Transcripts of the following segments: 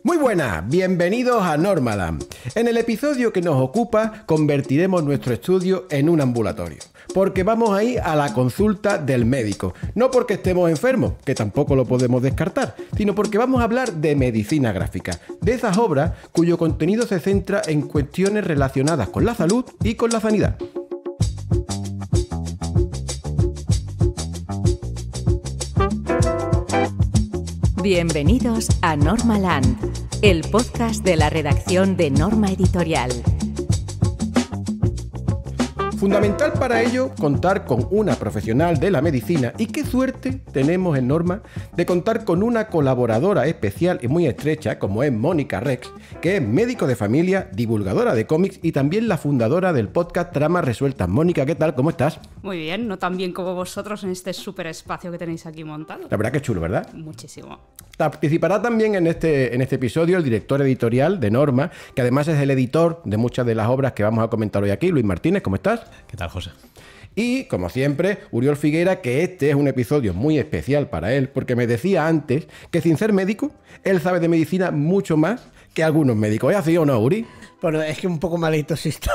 Muy buenas, bienvenidos a Normaland. En el episodio que nos ocupa convertiremos nuestro estudio en un ambulatorio, porque vamos a ir a la consulta del médico, no porque estemos enfermos, que tampoco lo podemos descartar, sino porque vamos a hablar de medicina gráfica, de esas obras cuyo contenido se centra en cuestiones relacionadas con la salud y con la sanidad. Bienvenidos a Normaland, el podcast de la redacción de Norma Editorial. Fundamental para ello contar con una profesional de la medicina, y qué suerte tenemos en Norma de contar con una colaboradora especial y muy estrecha como es Mónica Rex, que es médico de familia, divulgadora de cómics y también la fundadora del podcast Tramas Resueltas. Mónica, ¿qué tal? ¿Cómo estás? Muy bien, no tan bien como vosotros en este súper espacio que tenéis aquí montado. La verdad que es chulo, ¿verdad? Muchísimo. Participará también en este episodio el director editorial de Norma, que además es el editor de muchas de las obras que vamos a comentar hoy aquí. Luis Martínez, ¿cómo estás? ¿Qué tal, José? Y, como siempre, Uriol Figuera, que este es un episodio muy especial para él, porque me decía antes que sin ser médico, él sabe de medicina mucho más que algunos médicos. ¿Es así o no, Uri? Bueno, es que un poco malito si estoy.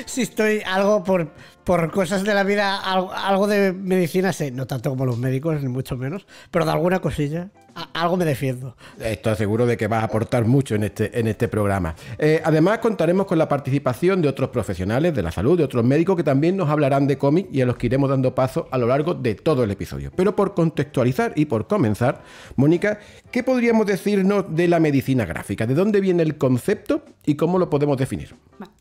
Si estoy algo por cosas de la vida, algo de medicina sé, no tanto como los médicos, ni mucho menos, pero de alguna cosilla, algo me defiendo. Estoy seguro de que vas a aportar mucho en este programa. Además, contaremos con la participación de otros profesionales de la salud, de otros médicos que también nos hablarán de cómic y a los que iremos dando paso a lo largo de todo el episodio. Pero por contextualizar y por comenzar, Mónica, ¿qué podríamos decirnos de la medicina gráfica? ¿De dónde viene el concepto y cómo lo podemos definir?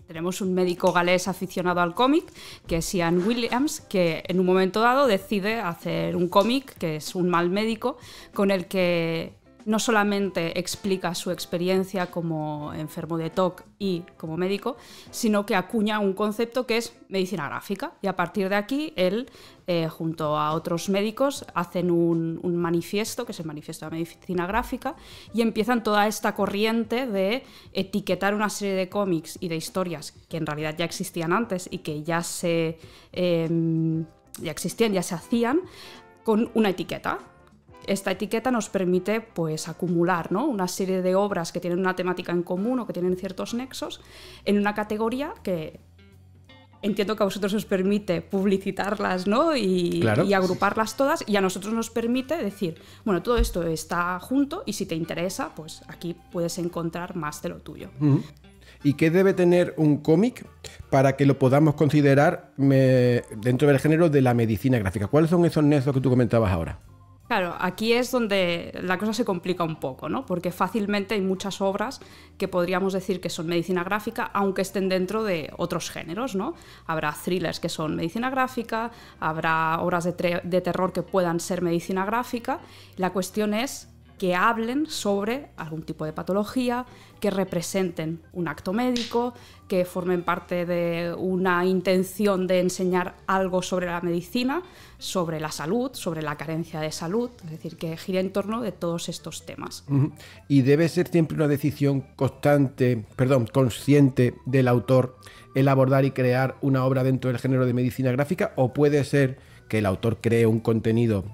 Tenemos un médico galés aficionado al cómic, que es Ian Williams, que en un momento dado decide hacer un cómic, que es un mal médico, con el que no solamente explica su experiencia como enfermo de TOC y como médico, sino que acuña un concepto que es medicina gráfica. Y a partir de aquí, él, junto a otros médicos, hacen un manifiesto, que es el manifiesto de la medicina gráfica, y empiezan toda esta corriente de etiquetar una serie de cómics y de historias que en realidad ya existían antes y que ya existían, ya se hacían, con una etiqueta. Esta etiqueta nos permite pues acumular, ¿no?, una serie de obras que tienen una temática en común o que tienen ciertos nexos en una categoría que entiendo que a vosotros os permite publicitarlas, ¿no?, Claro. y agruparlas todas, y a nosotros nos permite decir, bueno, todo esto está junto y si te interesa, pues aquí puedes encontrar más de lo tuyo. Uh-huh. ¿Y qué debe tener un cómic para que lo podamos considerar dentro del género de la medicina gráfica? ¿Cuáles son esos nexos que tú comentabas ahora? Claro, aquí es donde la cosa se complica un poco, ¿no? Porque fácilmente hay muchas obras que podríamos decir que son medicina gráfica, aunque estén dentro de otros géneros, ¿no? Habrá thrillers que son medicina gráfica, habrá obras de terror que puedan ser medicina gráfica. La cuestión es que hablen sobre algún tipo de patología, que representen un acto médico, que formen parte de una intención de enseñar algo sobre la medicina, sobre la salud, sobre la carencia de salud, es decir, que gira en torno de todos estos temas. Uh-huh. ¿Y debe ser siempre una decisión consciente del autor el abordar y crear una obra dentro del género de medicina gráfica, o puede ser que el autor cree un contenido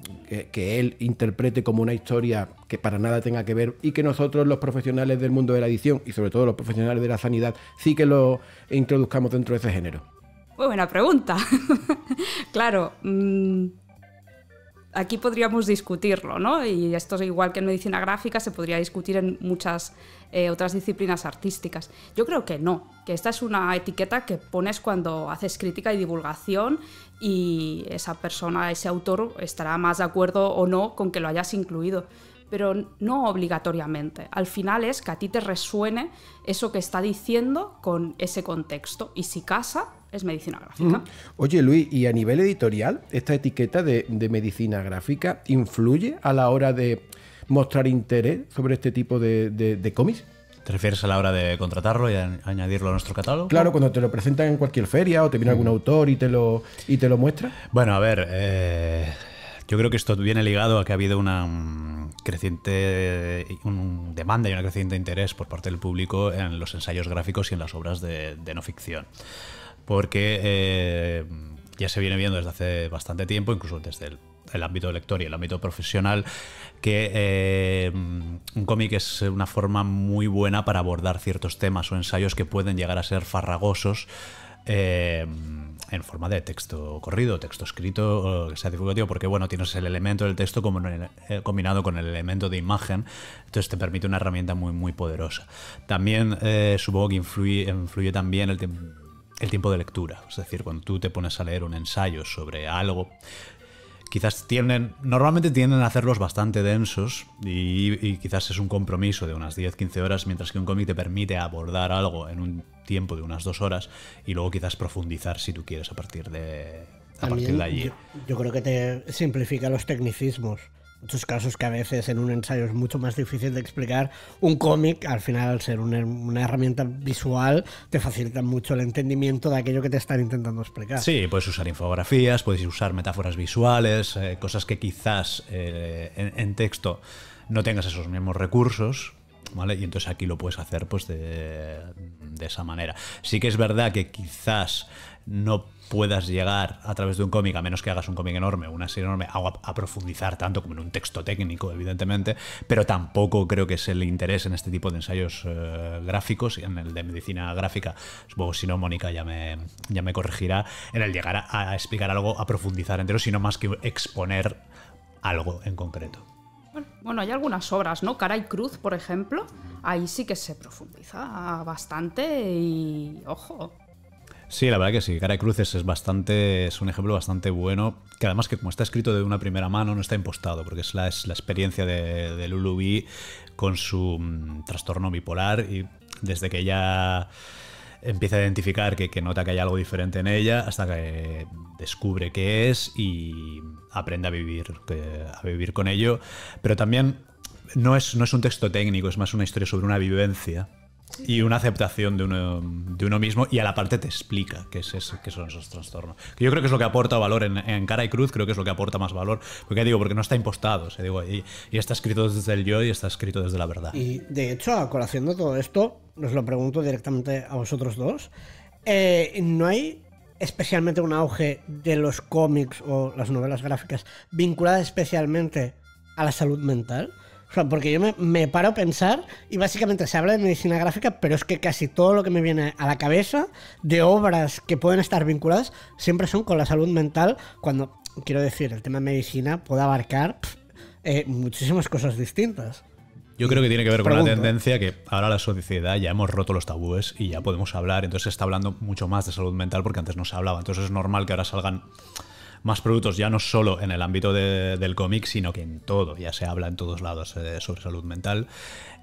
que él interprete como una historia que para nada tenga que ver y que nosotros, los profesionales del mundo de la edición y sobre todo los profesionales de la sanidad, sí que lo introduzcamos dentro de ese género? Muy buena pregunta. Claro, aquí podríamos discutirlo, ¿no? Y esto es igual que en medicina gráfica, se podría discutir en muchas otras disciplinas artísticas. Yo creo que no, que esta es una etiqueta que pones cuando haces crítica y divulgación y esa persona, ese autor, estará más de acuerdo o no con que lo hayas incluido. Pero no obligatoriamente. Al final es que a ti te resuene eso que está diciendo con ese contexto. Y si casa, es medicina gráfica. Oye, Luis, ¿y a nivel editorial esta etiqueta de medicina gráfica influye a la hora de mostrar interés sobre este tipo de cómics? ¿Te refieres a la hora de contratarlo y añadirlo a nuestro catálogo? Claro, cuando te lo presentan en cualquier feria o te viene algún autor y te lo muestra. Bueno, a ver, yo creo que esto viene ligado a que ha habido una creciente demanda y un creciente interés por parte del público en los ensayos gráficos y en las obras de no ficción. Porque ya se viene viendo desde hace bastante tiempo, incluso desde el ámbito lector y el ámbito profesional, que un cómic es una forma muy buena para abordar ciertos temas o ensayos que pueden llegar a ser farragosos en forma de texto corrido, texto escrito, o que sea divulgativo, porque bueno, tienes el elemento del texto combinado con el elemento de imagen, entonces te permite una herramienta muy, muy poderosa. También supongo que influye también el tiempo de lectura, es decir, cuando tú te pones a leer un ensayo sobre algo, quizás normalmente tienden a hacerlos bastante densos y quizás es un compromiso de unas 10-15 horas, mientras que un cómic te permite abordar algo en un tiempo de unas 2 horas y luego quizás profundizar si tú quieres a partir de allí. Yo creo que te simplifica los tecnicismos. Muchos casos que a veces en un ensayo es mucho más difícil de explicar, un cómic, al final, al ser una herramienta visual, te facilita mucho el entendimiento de aquello que te están intentando explicar. Sí, puedes usar infografías, puedes usar metáforas visuales, cosas que quizás en texto no tengas esos mismos recursos, ¿vale? Y entonces aquí lo puedes hacer pues de esa manera. Sí que es verdad que quizás no puedas llegar a través de un cómic, a menos que hagas un cómic enorme, una serie enorme, a profundizar tanto como en un texto técnico, evidentemente, pero tampoco creo que es el interés en este tipo de ensayos gráficos, en el de medicina gráfica, supongo, si no, Mónica ya me corregirá, en el llegar a explicar algo, a profundizar entero, sino más que exponer algo en concreto. Bueno, hay algunas obras, ¿no? Cara y Cruz, por ejemplo, ahí sí que se profundiza bastante y, ojo. Sí, la verdad que sí, Cara y Cruz es un ejemplo bastante bueno, que además que como está escrito de una primera mano no está impostado, porque es la experiencia de Lulu Bee con su trastorno bipolar, y desde que ella empieza a identificar que nota que hay algo diferente en ella, hasta que descubre qué es y aprende a vivir con ello. Pero también no es un texto técnico, es más una historia sobre una vivencia y una aceptación de uno mismo, y a la parte te explica qué son esos trastornos. Que yo creo que es lo que aporta valor en Cara y Cruz, creo que es lo que aporta más valor, porque no está impostado, y está escrito desde el yo y está escrito desde la verdad. Y de hecho, a colación de todo esto, os lo pregunto directamente a vosotros dos, ¿no hay especialmente un auge de los cómics o las novelas gráficas vinculadas especialmente a la salud mental? O sea, porque yo me paro a pensar y básicamente se habla de medicina gráfica, pero es que casi todo lo que me viene a la cabeza de obras que pueden estar vinculadas siempre son con la salud mental, cuando, quiero decir, el tema de medicina puede abarcar muchísimas cosas distintas. Yo creo que tiene que ver con la tendencia que ahora la sociedad ya hemos roto los tabúes y ya podemos hablar, entonces se está hablando mucho más de salud mental porque antes no se hablaba, entonces es normal que ahora salgan más productos, ya no solo en el ámbito del cómic, sino que en todo, ya se habla en todos lados sobre salud mental,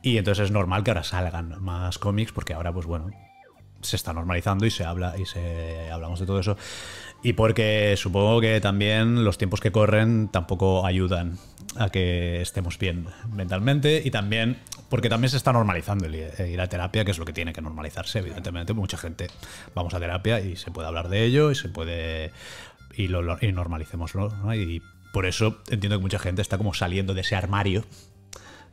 y entonces es normal que ahora salgan más cómics porque ahora pues bueno, se está normalizando y se habla hablamos de todo eso, y porque supongo que también los tiempos que corren tampoco ayudan a que estemos bien mentalmente, y también porque también se está normalizando el ir a terapia, que es lo que tiene que normalizarse, evidentemente. Mucha gente vamos a terapia y se puede hablar de ello y normalicémoslo, ¿no? Y por eso entiendo que mucha gente está como saliendo de ese armario,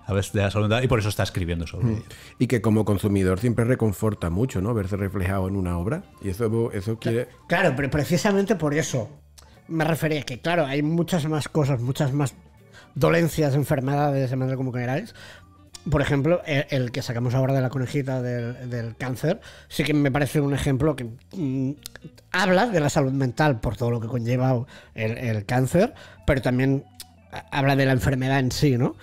¿sabes?, de la salud mental, y por eso está escribiendo sobre ello. Y que como consumidor siempre reconforta mucho, ¿no?, verse reflejado en una obra, y eso quiere... Claro, pero precisamente por eso me refería que, claro, hay muchas más cosas, muchas más dolencias, enfermedades, llamadlo como queráis. Por ejemplo, el que sacamos ahora de la conejita del cáncer, sí que me parece un ejemplo que habla de la salud mental por todo lo que conlleva el cáncer, pero también habla de la enfermedad en sí, ¿no?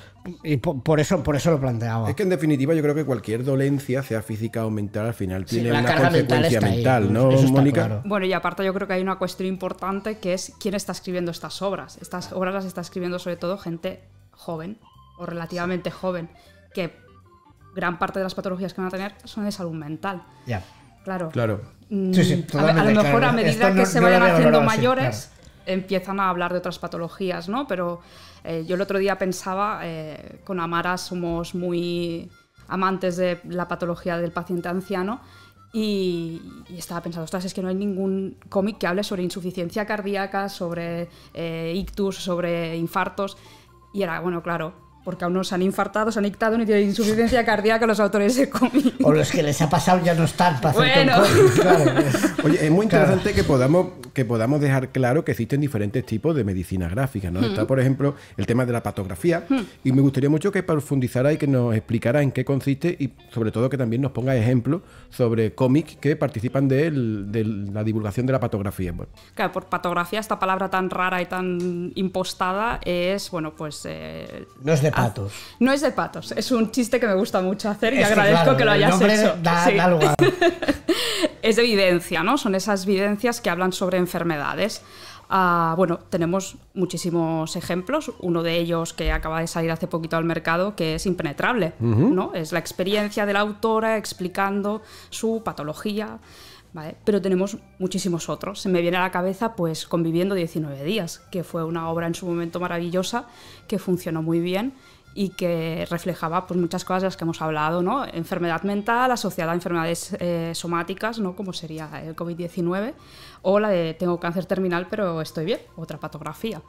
Y por eso lo planteaba. Es que en definitiva yo creo que cualquier dolencia, sea física o mental, al final tiene la una carga consecuencia mental, ahí, ¿no, Mónica? Claro. Bueno, y aparte yo creo que hay una cuestión importante, que es quién está escribiendo estas obras. Estas obras las está escribiendo sobre todo gente joven o relativamente joven, que gran parte de las patologías que van a tener son de salud mental. Ya. Claro. Sí, a lo mejor a medida que se vayan haciendo mayores, claro, empiezan a hablar de otras patologías, ¿no? Pero yo el otro día pensaba, con Amara somos muy amantes de la patología del paciente anciano, y estaba pensando, ostras, es que no hay ningún cómic que hable sobre insuficiencia cardíaca, sobre ictus, sobre infartos, y era, bueno, claro, porque aún no se han infartado, se han ictado ni tienen insuficiencia cardíaca los autores de cómics. O los que les ha pasado ya no están para hacer Bueno. un cómic, claro. Oye, es muy interesante que podamos dejar claro que existen diferentes tipos de medicina gráfica, ¿no? Está, por ejemplo, el tema de la patografía, y me gustaría mucho que profundizara y que nos explicara en qué consiste y, sobre todo, que también nos ponga ejemplos sobre cómics que participan de la divulgación de la patografía. Bueno. Claro, por patografía, esta palabra tan rara y tan impostada es, bueno, pues... No es de patos. No es de patos, es un chiste que me gusta mucho hacer y Es que, agradezco claro, que lo el hayas nombre hecho. da Sí. lugar. Es evidencia, ¿no? Son esas evidencias que hablan sobre enfermedades. Bueno, tenemos muchísimos ejemplos. Uno de ellos que acaba de salir hace poquito al mercado, que es Impenetrable, ¿no? Es la experiencia de la autora explicando su patología, ¿vale? Pero tenemos muchísimos otros. Se me viene a la cabeza, pues, Conviviendo 19 días, que fue una obra en su momento maravillosa, que funcionó muy bien y que reflejaba, pues, muchas cosas de las que hemos hablado, ¿no? Enfermedad mental asociada a enfermedades somáticas, ¿no? Como sería el COVID-19, o la de tengo cáncer terminal pero estoy bien, otra patografía.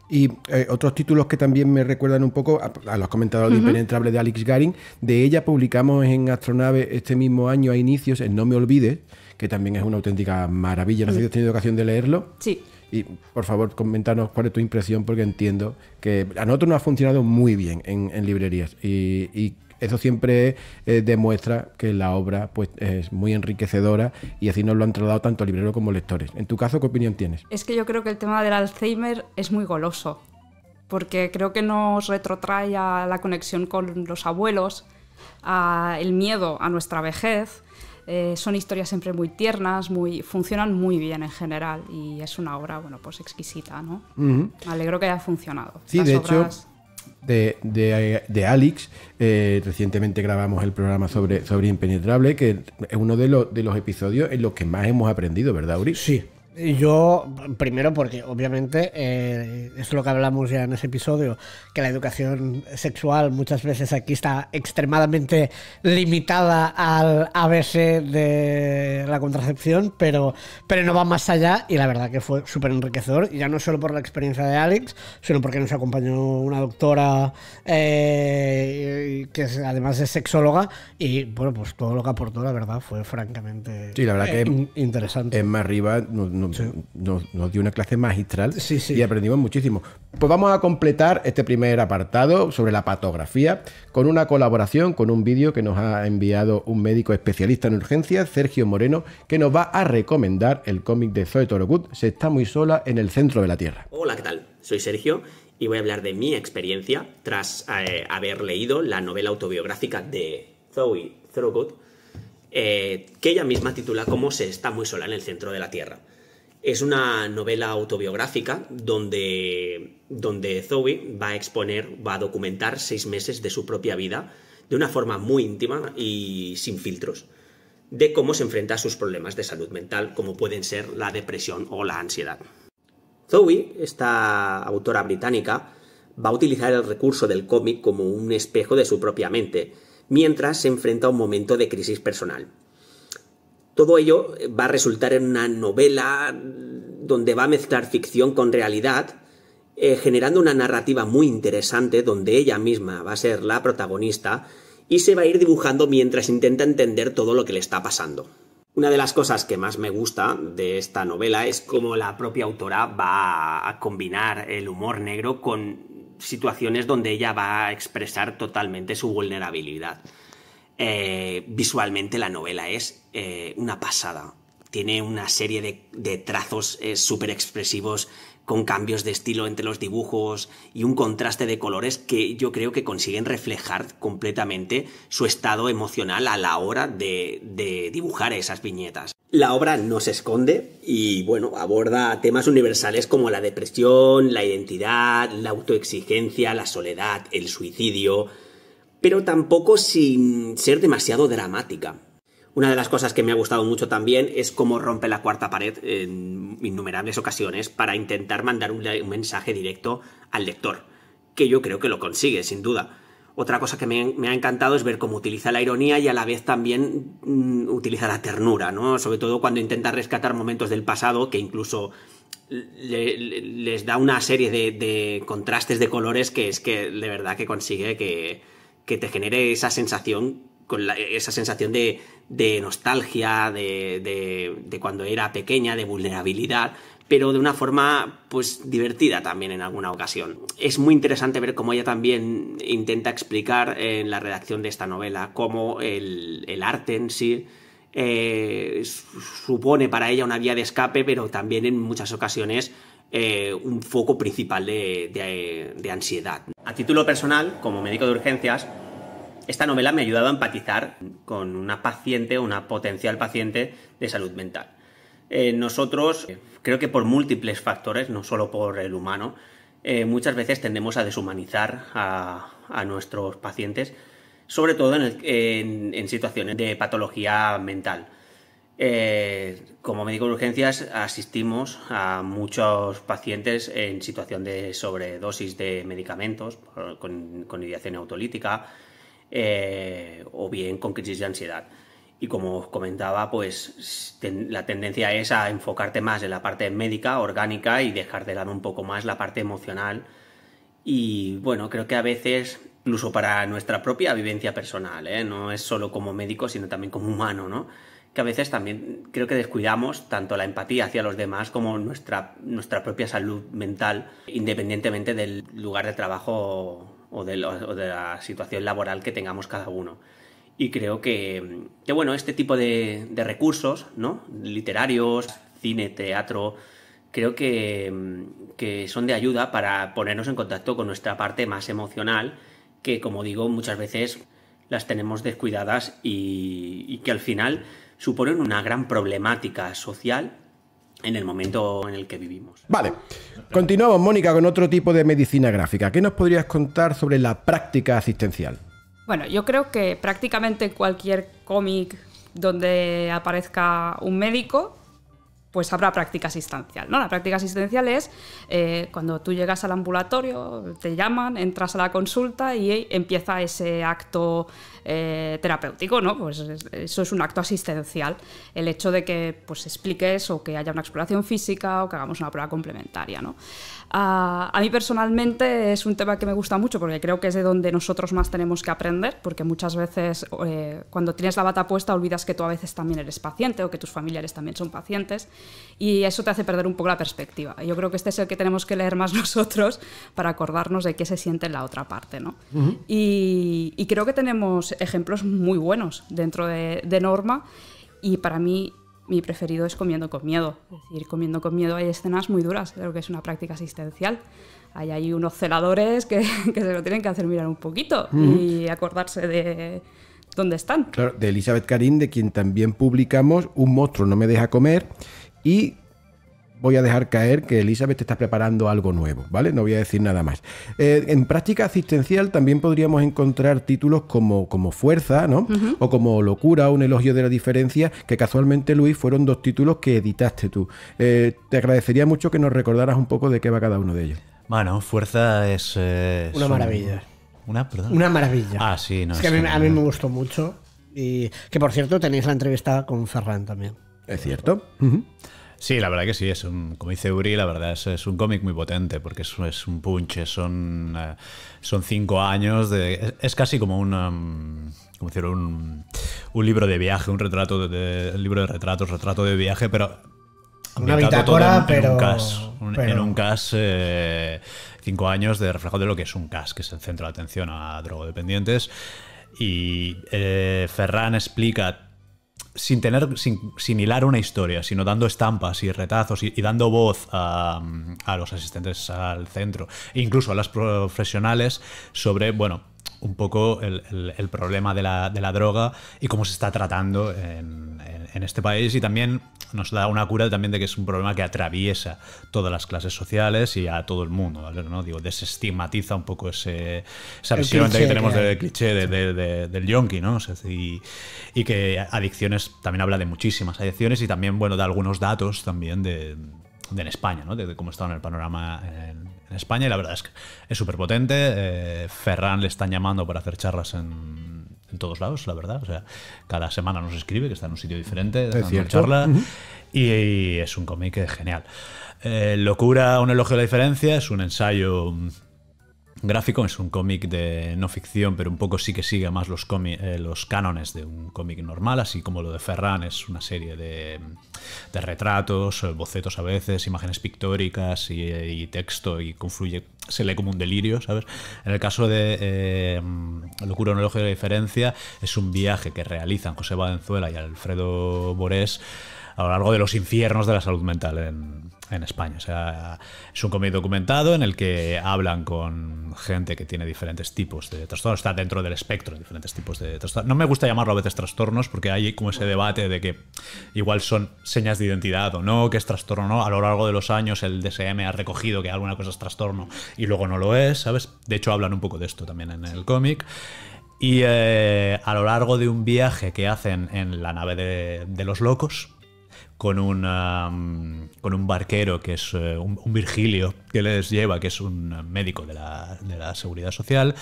Y otros títulos que también me recuerdan un poco, a los comentadores de Impenetrable de Alex Garin, de ella publicamos en Astronave este mismo año a inicios el No me olvides, que también es una auténtica maravilla. No sé si has tenido ocasión de leerlo. Sí. Y por favor, coméntanos cuál es tu impresión, porque entiendo que a nosotros nos ha funcionado muy bien en librerías y eso siempre demuestra que la obra, pues, es muy enriquecedora y así nos lo han trasladado tanto libreros como lectores. En tu caso, ¿qué opinión tienes? Es que yo creo que el tema del Alzheimer es muy goloso, porque creo que nos retrotrae a la conexión con los abuelos, a el miedo a nuestra vejez. Son historias siempre muy tiernas, funcionan muy bien en general y es una obra, bueno, pues exquisita, ¿no? Me alegro que haya funcionado. Sí, Las de obras... hecho, de Alex, recientemente grabamos el programa sobre Impenetrable, que es uno de los episodios en los que más hemos aprendido, ¿verdad, Uri? Sí. Yo, primero porque obviamente es lo que hablamos ya en ese episodio, que la educación sexual muchas veces aquí está extremadamente limitada al ABC de la contracepción, pero no va más allá, y la verdad que fue súper enriquecedor, y ya no solo por la experiencia de Alex, sino porque nos acompañó una doctora que además es sexóloga, y bueno, pues todo lo que aportó, la verdad, fue francamente Sí, la verdad que interesante. Emma Rivas nos dio una clase magistral. Sí, sí. Y aprendimos muchísimo. Pues vamos a completar este primer apartado sobre la patografía con una colaboración con un vídeo que nos ha enviado un médico especialista en urgencias, Sergio Moreno, que nos va a recomendar el cómic de Zoe Torogut, Se está muy sola en el centro de la Tierra. Hola, ¿qué tal? Soy Sergio y voy a hablar de mi experiencia tras haber leído la novela autobiográfica de Zoe Torogut, que ella misma titula como Se está muy sola en el centro de la Tierra. Es una novela autobiográfica donde Zoe va a documentar 6 meses de su propia vida de una forma muy íntima y sin filtros, de cómo se enfrenta a sus problemas de salud mental, como pueden ser la depresión o la ansiedad. Zoe, esta autora británica, va a utilizar el recurso del cómic como un espejo de su propia mente, mientras se enfrenta a un momento de crisis personal. Todo ello va a resultar en una novela donde va a mezclar ficción con realidad, generando una narrativa muy interesante donde ella misma va a ser la protagonista y se va a ir dibujando mientras intenta entender todo lo que le está pasando. Una de las cosas que más me gusta de esta novela es cómo la propia autora va a combinar el humor negro con situaciones donde ella va a expresar totalmente su vulnerabilidad. Visualmente la novela es una pasada. Tiene una serie de trazos súper expresivos, con cambios de estilo entre los dibujos y un contraste de colores que yo creo que consiguen reflejar completamente su estado emocional a la hora de dibujar esas viñetas. La obra no se esconde y, bueno, aborda temas universales como la depresión, la identidad, la autoexigencia, la soledad, el suicidio, pero tampoco sin ser demasiado dramática. Una de las cosas que me ha gustado mucho también es cómo rompe la cuarta pared en innumerables ocasiones para intentar mandar un mensaje directo al lector, que yo creo que lo consigue, sin duda. Otra cosa que me ha encantado es ver cómo utiliza la ironía y a la vez también utiliza la ternura, ¿no? Sobre todo cuando intenta rescatar momentos del pasado que incluso les da una serie de contrastes de colores que es que de verdad que consigue que te genere esa sensación, esa sensación de nostalgia, de cuando era pequeña, de vulnerabilidad, pero de una forma pues divertida también en alguna ocasión. Es muy interesante ver cómo ella también intenta explicar en la redacción de esta novela cómo el arte en sí supone para ella una vía de escape, pero también en muchas ocasiones un foco principal de ansiedad. A título personal, como médico de urgencias, esta novela me ha ayudado a empatizar con una paciente, una potencial paciente de salud mental. Nosotros, creo que por múltiples factores, no solo por el humano, muchas veces tendemos a deshumanizar a nuestros pacientes, sobre todo en situaciones de patología mental. Como médico de urgencias asistimos a muchos pacientes en situación de sobredosis de medicamentos, con ideación autolítica, o bien con crisis de ansiedad. Y como os comentaba, pues la tendencia es a enfocarte más en la parte médica, orgánica, y dejar de lado un poco más la parte emocional. Y bueno, creo que a veces, incluso para nuestra propia vivencia personal, no es solo como médico, sino también como humano, ¿no? Que a veces también creo que descuidamos tanto la empatía hacia los demás como nuestra propia salud mental, independientemente del lugar de trabajo o de la situación laboral que tengamos cada uno. Y creo que bueno, este tipo de recursos, ¿no? Literarios, cine, teatro, creo que son de ayuda para ponernos en contacto con nuestra parte más emocional, que, como digo, muchas veces las tenemos descuidadas y que al final suponen una gran problemática social en el momento en el que vivimos. Vale, continuamos, Mónica, con otro tipo de medicina gráfica. ¿Qué nos podrías contar sobre la práctica asistencial? Bueno, yo creo que prácticamente cualquier cómic donde aparezca un médico, pues habrá práctica asistencial, ¿no? La práctica asistencial es cuando tú llegas al ambulatorio, te llaman, entras a la consulta y empieza ese acto terapéutico, ¿no? Pues eso es un acto asistencial. El hecho de que pues expliques o que haya una exploración física o que hagamos una prueba complementaria, ¿no? A mí personalmente es un tema que me gusta mucho porque creo que es de donde nosotros más tenemos que aprender, porque muchas veces cuando tienes la bata puesta olvidas que tú a veces también eres paciente o que tus familiares también son pacientes, y eso te hace perder un poco la perspectiva. Yo creo que este es el que tenemos que leer más nosotros para acordarnos de qué se siente en la otra parte, ¿no? Uh-huh. Y creo que tenemos ejemplos muy buenos dentro de Norma, y para mí mi preferido es Comiendo con miedo. Es decir, Comiendo con miedo hay escenas muy duras, creo que es una práctica asistencial. Hay unos celadores que se lo tienen que hacer mirar un poquito y acordarse de dónde están. Claro, de Elizabeth Carín, de quien también publicamos Un monstruo no me deja comer, y voy a dejar caer que Elizabeth está preparando algo nuevo, ¿vale? No voy a decir nada más. En práctica asistencial también podríamos encontrar títulos como Fuerza, ¿no? Uh-huh. O como Locura, un elogio de la diferencia, que casualmente, Luis, fueron dos títulos que editaste tú. Te agradecería mucho que nos recordaras un poco de qué va cada uno de ellos. Bueno, Fuerza es una maravilla. Perdón. Una maravilla. Ah, sí. No, es que a mí me gustó mucho. Y que, por cierto, tenéis la entrevista con Ferran también. ¿Es cierto? Uh-huh. Sí, la verdad que sí, como dice Uri, la verdad es un cómic muy potente porque es un punch, son 5 años es casi como un libro de viaje, un libro de retratos, retrato de viaje, pero una bitácora, en un CAS, 5 años de reflejo de lo que es un CAS, que es el centro de atención a drogodependientes, y Ferran explica sin hilar una historia, sino dando estampas y retazos y dando voz a los asistentes al centro e incluso a las profesionales sobre, bueno, un poco el problema de la droga y cómo se está tratando en este país, y también nos da una cura también de que es un problema que atraviesa todas las clases sociales y a todo el mundo, ¿vale? ¿No? Digo, desestigmatiza un poco esa visión que tenemos del cliché del yonki, ¿no? O sea, y que adicciones, también habla de muchísimas adicciones y también, bueno, da algunos datos también de en España, ¿no? De cómo está en el panorama en España, y la verdad es que es súper potente. Ferran le están llamando para hacer charlas en en todos lados, la verdad. O sea, cada semana nos escribe, que está en un sitio diferente, Es dando cierto. charla, y es un cómic genial. Locura, un elogio a la diferencia, es un ensayo gráfico, es un cómic de no ficción, pero un poco sí que sigue más los cánones de un cómic normal, así como lo de Ferran es una serie de retratos, bocetos a veces, imágenes pictóricas y texto, y confluye, se lee como un delirio, ¿sabes? En el caso de Locura, un elogio de la diferencia, es un viaje que realizan José Valenzuela y Alfredo Borés a lo largo de los infiernos de la salud mental en España. O sea, es un cómic documentado en el que hablan con gente que tiene diferentes tipos de trastornos, está dentro del espectro de diferentes tipos de trastornos. No me gusta llamarlo a veces trastornos porque hay como ese debate de que igual son señas de identidad o no, que es trastorno o no. A lo largo de los años el DSM ha recogido que alguna cosa es trastorno y luego no lo es, ¿sabes? De hecho hablan un poco de esto también en el cómic. Y a lo largo de un viaje que hacen en la nave de los locos, con un barquero que es un Virgilio que les lleva, que es un médico de la Seguridad Social,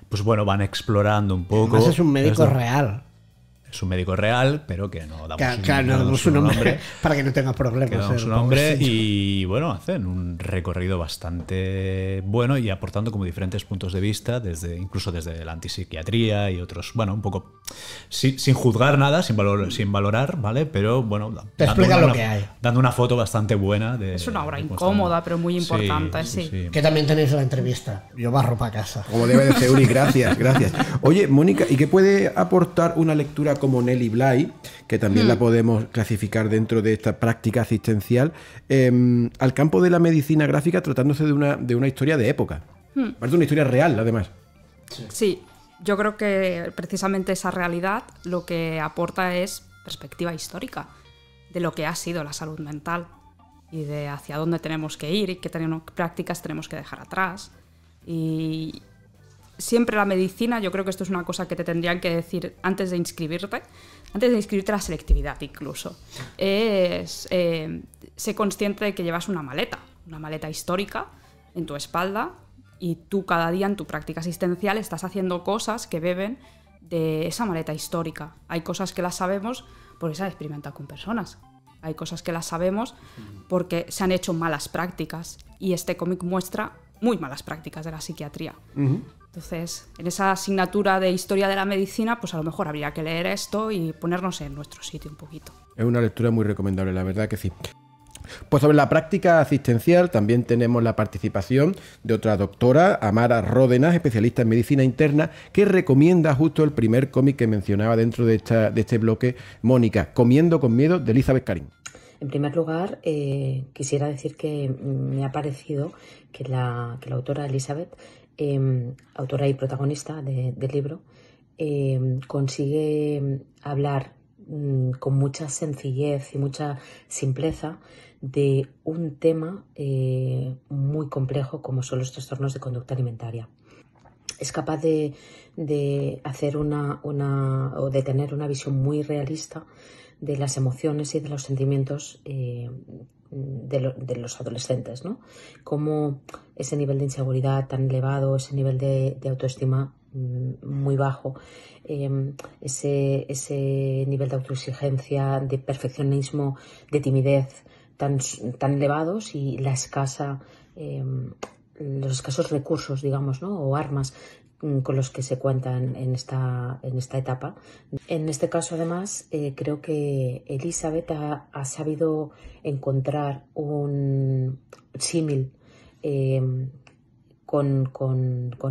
pues bueno, van explorando un poco. Además es un médico real. Es un médico real, pero que no damos, no damos su nombre para que no tenga problemas. Que damos su nombre y bueno, hacen un recorrido bastante bueno y aportando como diferentes puntos de vista, incluso desde la antipsiquiatría y otros, bueno, un poco sin juzgar nada, sin valorar, ¿vale? Pero bueno, te explica lo que hay. Dando una foto bastante buena. Es una obra incómoda, pero muy importante, sí. Que también tenéis la entrevista. Yo barro para casa. Como debe de ser, Uri, gracias. Oye, Mónica, ¿y qué puede aportar una lectura como Nelly Bly, que también la podemos clasificar dentro de esta práctica asistencial, al campo de la medicina gráfica, tratándose de una historia de época? Parece una historia real, además. Sí, yo creo que precisamente esa realidad lo que aporta es perspectiva histórica de lo que ha sido la salud mental y de hacia dónde tenemos que ir y qué prácticas tenemos que dejar atrás. Y siempre la medicina, yo creo que esto es una cosa que te tendrían que decir antes de inscribirte la selectividad incluso, es sé consciente de que llevas una maleta histórica en tu espalda y tú cada día en tu práctica asistencial estás haciendo cosas que beben de esa maleta histórica. Hay cosas que las sabemos porque se han experimentado con personas. Hay cosas que las sabemos porque se han hecho malas prácticas y este cómic muestra muy malas prácticas de la psiquiatría. Entonces, en esa asignatura de historia de la medicina, pues a lo mejor habría que leer esto y ponernos en nuestro sitio un poquito. Es una lectura muy recomendable, la verdad que sí. Pues sobre la práctica asistencial también tenemos la participación de otra doctora, Amara Ródenas, especialista en medicina interna, que recomienda justo el primer cómic que mencionaba dentro de este bloque, Mónica, Comiendo con miedo, de Elizabeth Karim. En primer lugar, quisiera decir que me ha parecido que la autora Elizabeth, autora y protagonista del libro, consigue hablar con mucha sencillez y mucha simpleza de un tema muy complejo como son los trastornos de conducta alimentaria. Es capaz de hacer o de tener una visión muy realista de las emociones y de los sentimientos de los adolescentes, ¿no? Cómo ese nivel de inseguridad tan elevado, ese nivel de autoestima muy bajo, ese nivel de autoexigencia, de perfeccionismo, de timidez tan elevados y los escasos recursos, digamos, ¿no? O armas con los que se cuentan en esta etapa. En este caso, además, creo que Elizabeth ha sabido encontrar un símil con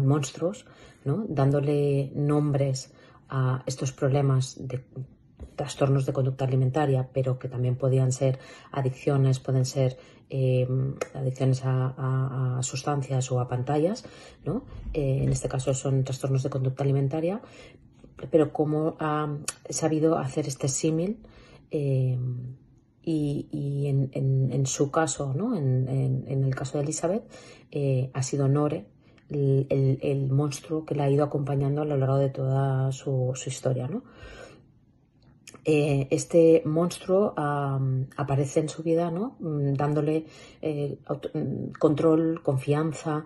monstruos, ¿no? Dándole nombres a estos problemas de trastornos de conducta alimentaria, pero que también podían ser adicciones, pueden ser adicciones a sustancias o a pantallas, ¿no? En este caso son trastornos de conducta alimentaria, pero cómo ha sabido hacer este símil y en su caso, ¿no? En el caso de Elizabeth, ha sido Nore el monstruo que la ha ido acompañando a lo largo de toda su historia, ¿no? Este monstruo aparece en su vida, ¿no? Dándole control, confianza,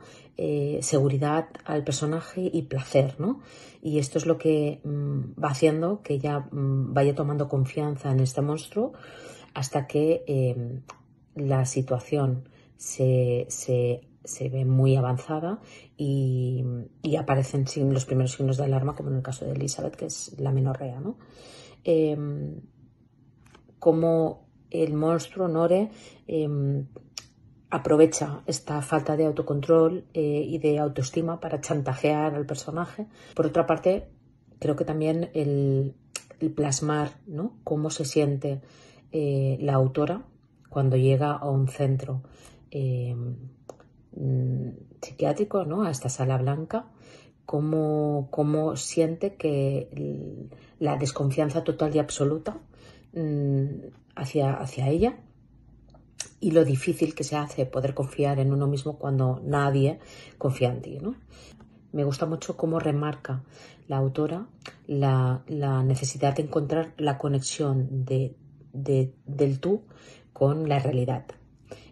seguridad al personaje y placer, ¿no? Y esto es lo que va haciendo que ella vaya tomando confianza en este monstruo hasta que la situación se ve muy avanzada y aparecen los primeros signos de alarma, como en el caso de Elizabeth, que es la menorrea, ¿no? Como el monstruo Nore aprovecha esta falta de autocontrol y de autoestima para chantajear al personaje. Por otra parte, creo que también el plasmar, ¿no?, cómo se siente la autora cuando llega a un centro psiquiátrico, ¿no?, a esta sala blanca, cómo siente que la desconfianza total y absoluta hacia ella, y lo difícil que se hace poder confiar en uno mismo cuando nadie confía en ti, ¿no? Me gusta mucho cómo remarca la autora la necesidad de encontrar la conexión del tú con la realidad.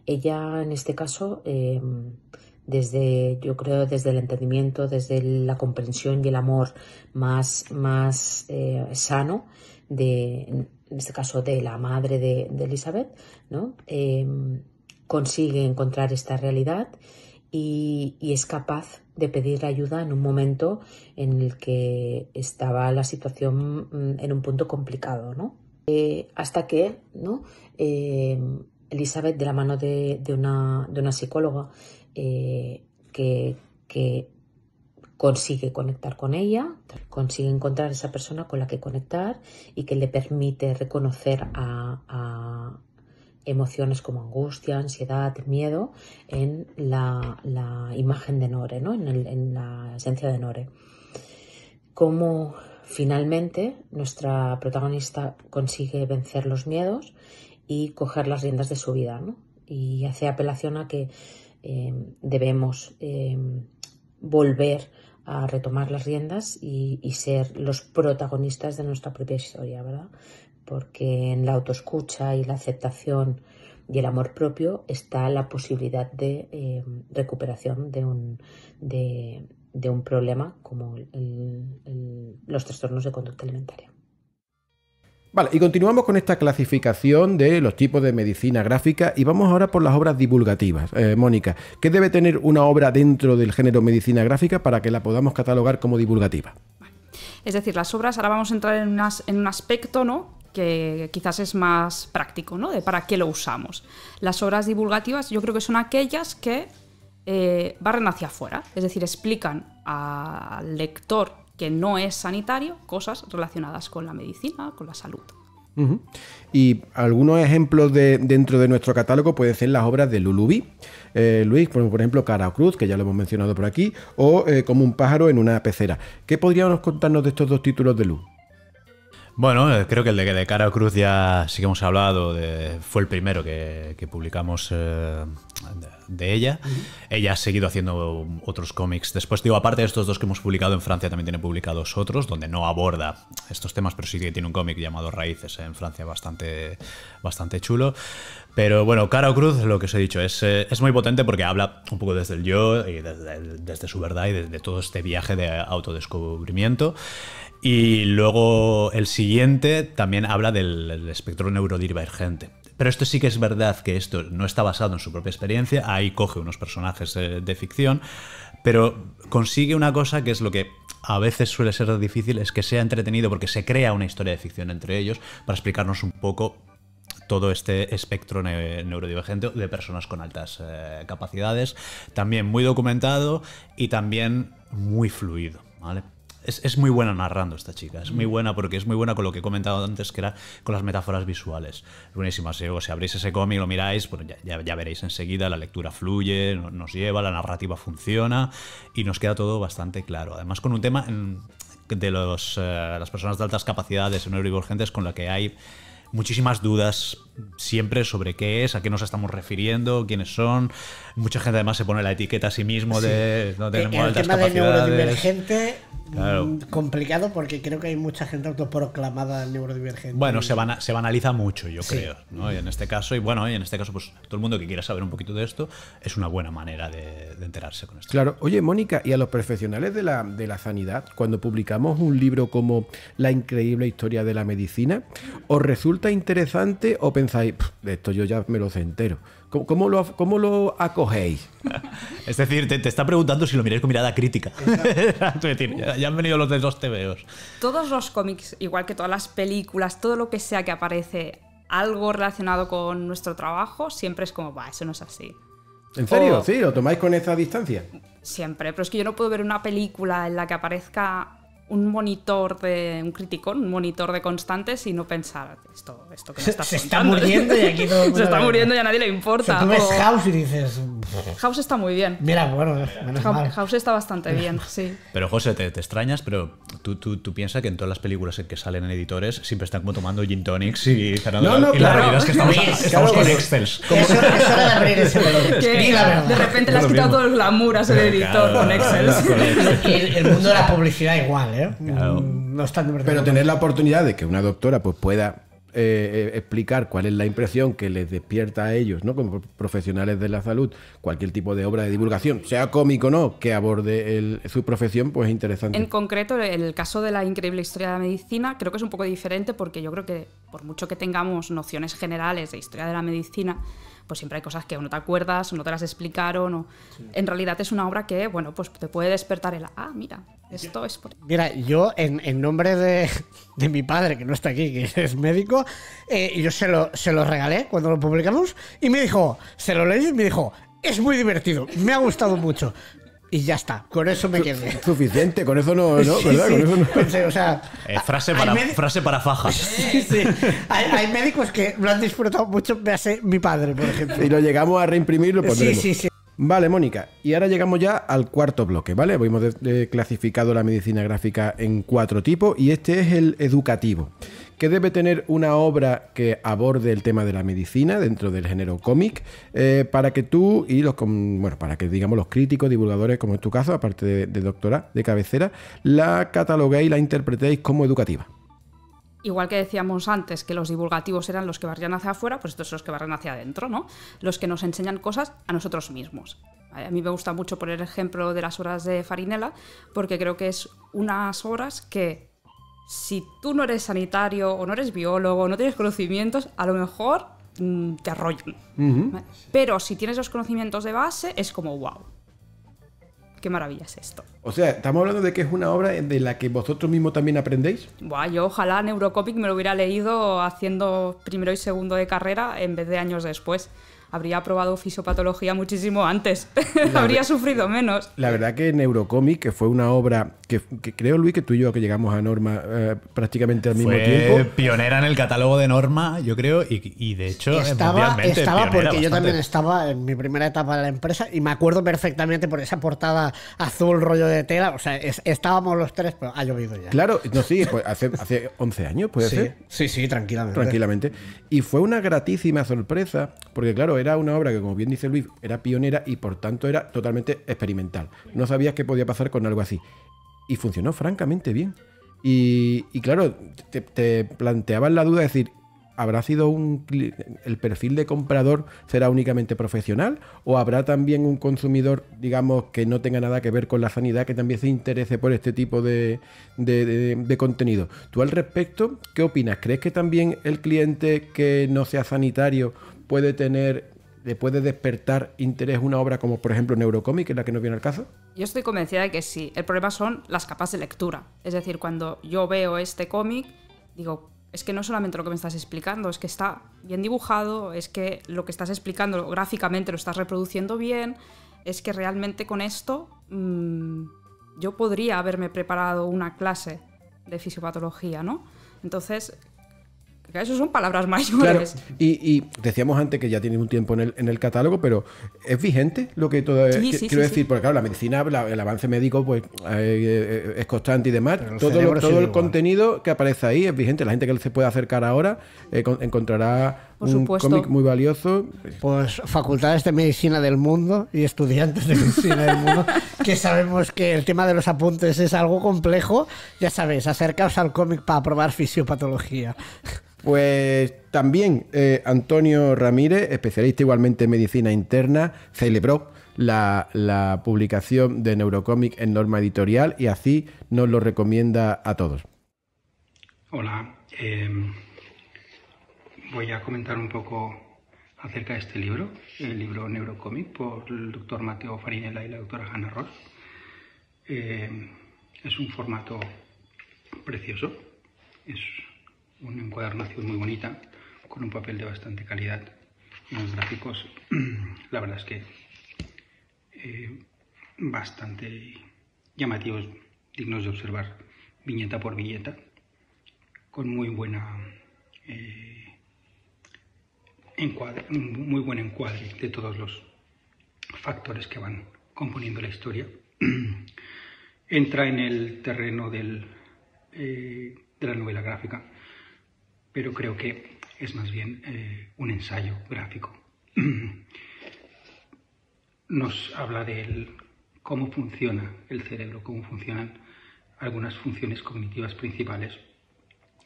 Ella, en este caso, yo creo desde el entendimiento, desde la comprensión y el amor más sano, en este caso de la madre de Elizabeth, ¿no? Consigue encontrar esta realidad y es capaz de pedir ayuda en un momento en el que estaba la situación en un punto complicado, ¿no? Hasta que, ¿no?, Elizabeth, de la mano de una psicóloga que consigue conectar con ella, consigue encontrar esa persona con la que conectar y que le permite reconocer a emociones como angustia, ansiedad, miedo en la imagen de Nore, ¿no?, en la esencia de Nore. Cómo finalmente nuestra protagonista consigue vencer los miedos y coger las riendas de su vida, ¿no? Y hace apelación a que debemos volver a retomar las riendas y ser los protagonistas de nuestra propia historia, ¿verdad? Porque en la autoescucha y la aceptación y el amor propio está la posibilidad de recuperación de un problema como los trastornos de conducta alimentaria. Vale, y continuamos con esta clasificación de los tipos de medicina gráfica y vamos ahora por las obras divulgativas. Mónica, ¿qué debe tener una obra dentro del género medicina gráfica para que la podamos catalogar como divulgativa? Es decir, las obras, ahora vamos a entrar en un aspecto, ¿no?, que quizás es más práctico, ¿no?, de para qué lo usamos. Las obras divulgativas yo creo que son aquellas que barren hacia afuera, es decir, explican al lector que no es sanitario cosas relacionadas con la medicina, con la salud. Uh-huh. Y algunos ejemplos dentro de nuestro catálogo pueden ser las obras de Lulubi, Luis, por ejemplo, Cara o Cruz, que ya lo hemos mencionado por aquí, o Como un pájaro en una pecera. ¿Qué podríamos contarnos de estos dos títulos de Lu? Bueno, creo que el de Cara o Cruz ya sí que hemos hablado, fue el primero que publicamos de ella. Ella ha seguido haciendo otros cómics. Después, digo, aparte de estos dos que hemos publicado en Francia, también tiene publicados otros, donde no aborda estos temas, pero sí que tiene un cómic llamado Raíces en Francia bastante chulo. Pero bueno, Cara o Cruz, lo que os he dicho, es muy potente porque habla un poco desde el yo y desde su verdad y desde todo este viaje de autodescubrimiento. Y luego el siguiente también habla del espectro neurodivergente. Pero esto sí que es verdad que esto no está basado en su propia experiencia, ahí coge unos personajes de ficción, pero consigue una cosa que es lo que a veces suele ser difícil, es que sea entretenido porque se crea una historia de ficción entre ellos para explicarnos un poco todo este espectro neurodivergente de personas con altas capacidades, también muy documentado y también muy fluido, ¿vale? Es muy buena narrando esta chica, es muy buena porque es muy buena con lo que he comentado antes, que era con las metáforas visuales. Es buenísima, si abrís ese cómic y lo miráis, pues ya veréis enseguida, la lectura fluye, nos lleva, la narrativa funciona y nos queda todo bastante claro. Además con un tema de las personas de altas capacidades neurodivergentes con la que hay muchísimas dudas siempre sobre qué es, a qué nos estamos refiriendo, quiénes son. Mucha gente además se pone la etiqueta a sí mismo de no tenemos el altas tema de capacidades. neurodivergente, Claro. complicado porque creo que hay mucha gente autoproclamada neurodivergente. Bueno, se banaliza mucho, yo Sí. creo, ¿no? Y en este caso, pues todo el mundo que quiera saber un poquito de esto es una buena manera de enterarse con esto. Claro. Oye, Mónica, y a los profesionales de la sanidad, cuando publicamos un libro como La increíble historia de la medicina, ¿os resulta interesante o pensáis, de esto yo ya me lo sé entero? ¿Cómo lo acogéis? Es decir, te está preguntando si lo miráis con mirada crítica. Es decir, ya han venido los de los TVOs. Todos los cómics, igual que todas las películas, todo lo que sea que aparece algo relacionado con nuestro trabajo, siempre es como, eso no es así. ¿En serio? O- ¿Sí? ¿Lo tomáis con esa distancia? Siempre, pero es que yo no puedo ver una película en la que aparezca un monitor un criticón, un monitor de constantes y no pensar esto que me estás Se está contando. muriendo y aquí todo el mundo Se está lo ve. muriendo y a nadie le O sea, importa. tú ves O- House y dices, House está muy bien. mira, bueno, menos mal. House está bastante bien, sí. Pero José, te extrañas, pero tú piensas que en todas las películas en que salen en editores siempre están como tomando gin tonics y cenando. No, no, y la claro. realidad es que estamos, Sí, estamos claro, con pero- Excels. Eso era de abrir ese melón. Que Di la verdad. de repente le has Lo quitado mismo. todo el glamour a ser editor Claro, con Excel. Y el mundo de la publicidad igual, ¿eh? Claro. No están de verdad. Pero tener la oportunidad de que una doctora pues pueda explicar cuál es la impresión que les despierta a ellos, ¿no? Como profesionales de la salud, cualquier tipo de obra de divulgación, sea cómico o no, que aborde su profesión, pues es interesante. En concreto, el caso de la increíble historia de la medicina creo que es un poco diferente porque yo creo que por mucho que tengamos nociones generales de historia de la medicina, pues siempre hay cosas que o no te acuerdas o no te las explicaron o en realidad es una obra que, bueno, pues te puede despertar mira, esto es por... Mira, yo en nombre de mi padre, que no está aquí, que es médico, yo se lo regalé cuando lo publicamos y me dijo, se lo leí y me dijo, es muy divertido, me ha gustado mucho. Y ya está, con eso me quedé. Suficiente, con eso no, ¿no? Sí, ¿Verdad? sí, Con eso no. pensé, o sea, Frase hay para fajas. Sí, sí. Hay médicos que lo han disfrutado mucho, véase mi padre, por ejemplo. Si lo llegamos a reimprimir, lo Sí, pondremos. sí, sí. Vale, Mónica, y ahora llegamos ya al cuarto bloque, ¿vale? Hemos clasificado la medicina gráfica en 4 tipos y este es el educativo, que debe tener una obra que aborde el tema de la medicina dentro del género cómic, para que tú y para que digamos los críticos, divulgadores, como en tu caso, aparte de doctora, de cabecera, la cataloguéis y la interpretéis como educativa. Igual que decíamos antes que los divulgativos eran los que barrían hacia afuera, pues estos son los que barren hacia adentro, ¿no? Los que nos enseñan cosas a nosotros mismos. A mí me gusta mucho poner el ejemplo de las obras de Farinella, porque creo que es unas obras que si tú no eres sanitario o no eres biólogo, no tienes conocimientos, a lo mejor te arrollan. ¿Vale? Pero si tienes los conocimientos de base, es como wow. Qué maravilla es esto. O sea, estamos hablando de que es una obra de la que vosotros mismos también aprendéis. Buah, yo ojalá Neurocomic me lo hubiera leído haciendo primero y segundo de carrera en vez de años después. Habría aprobado fisiopatología muchísimo antes. Habría sufrido menos. La verdad que Neurocomic, que fue una obra que creo, Luis, que tú y yo que llegamos a Norma prácticamente al mismo Fue tiempo. pionera en el catálogo de Norma, yo creo, y de hecho Estaba mundialmente porque pionera yo bastante. también estaba en mi primera etapa de la empresa y me acuerdo perfectamente por esa portada azul rollo de tela. O sea, estábamos los tres, pero ha llovido ya. Claro, no, sí, pues hace 11 años, puede Sí, ser. sí, tranquilamente. Tranquilamente. Y fue una gratísima sorpresa, porque claro, era una obra que, como bien dice Luis, era pionera y por tanto era totalmente experimental. No sabías qué podía pasar con algo así. Y funcionó francamente bien. Y claro, te planteabas la duda de decir, ¿habrá sido el perfil de comprador será únicamente profesional? ¿O habrá también un consumidor, digamos, que no tenga nada que ver con la sanidad, que también se interese por este tipo de contenido? ¿Tú al respecto qué opinas? ¿Crees que también el cliente que no sea sanitario le puede despertar interés una obra como, por ejemplo, Neurocomic, que es la que nos viene al caso? Yo estoy convencida de que sí. El problema son las capas de lectura. Es decir, cuando yo veo este cómic, digo, es que no solamente lo que me estás explicando, es que está bien dibujado, es que lo que estás explicando gráficamente lo estás reproduciendo bien, es que realmente con esto yo podría haberme preparado una clase de fisiopatología, ¿no? Entonces, Eso son palabras mayores. Claro, y decíamos antes que ya tiene un tiempo en el catálogo, pero ¿es vigente lo que todo es? Sí, Quiero decir, sí. porque claro, la medicina, el avance médico pues es constante y demás. Pero el Todo cerebro sigue el igual. contenido que aparece ahí es vigente. La gente que se puede acercar ahora encontrará Por un supuesto. cómic muy valioso. Pues facultades de medicina del mundo y estudiantes de medicina del mundo, que sabemos que el tema de los apuntes es algo complejo. Ya sabéis, acercaos al cómic para probar fisiopatología. Pues también Antonio Ramírez, especialista igualmente en medicina interna, celebró la publicación de Neurocómic en Norma Editorial y así nos lo recomienda a todos. Hola, voy a comentar un poco acerca de este libro, el libro Neurocómic por el doctor Mateo Farinella y la doctora Hannah Ross. Es un formato precioso, es una encuadernación muy bonita, con un papel de bastante calidad, unos gráficos, la verdad es que bastante llamativos, dignos de observar viñeta por viñeta, con muy buena muy buen encuadre de todos los factores que van componiendo la historia. Entra en el terreno de la novela gráfica, pero creo que es más bien un ensayo gráfico. Nos habla de cómo funciona el cerebro, cómo funcionan algunas funciones cognitivas principales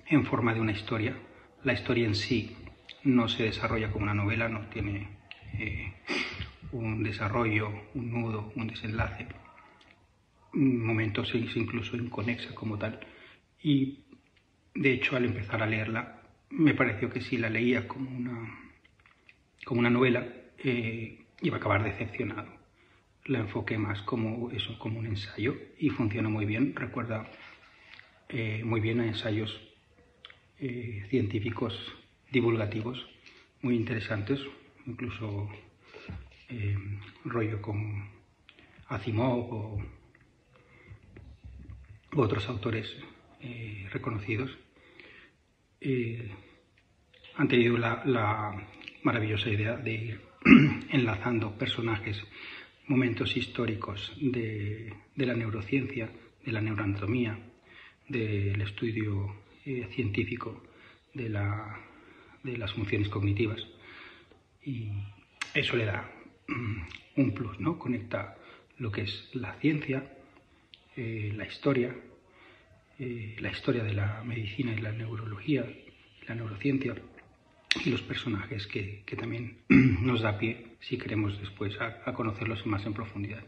en forma de una historia. La historia en sí no se desarrolla como una novela, no tiene un desarrollo, un nudo, un desenlace, momentos incluso inconexa como tal. Y de hecho, al empezar a leerla, me pareció que si la leía como una novela, iba a acabar decepcionado. La enfoqué más como eso, como un ensayo, y funciona muy bien. Recuerda muy bien a ensayos científicos divulgativos muy interesantes, incluso rollo con Asimov u otros autores reconocidos. Han tenido la maravillosa idea de ir enlazando personajes, momentos históricos de la neurociencia, de la neuroanatomía, del estudio científico de las funciones cognitivas, y eso le da un plus, ¿no? Conecta lo que es la ciencia, la historia de la medicina y la neurología, la neurociencia, y los personajes que también nos da pie, si queremos después, a conocerlos más en profundidad.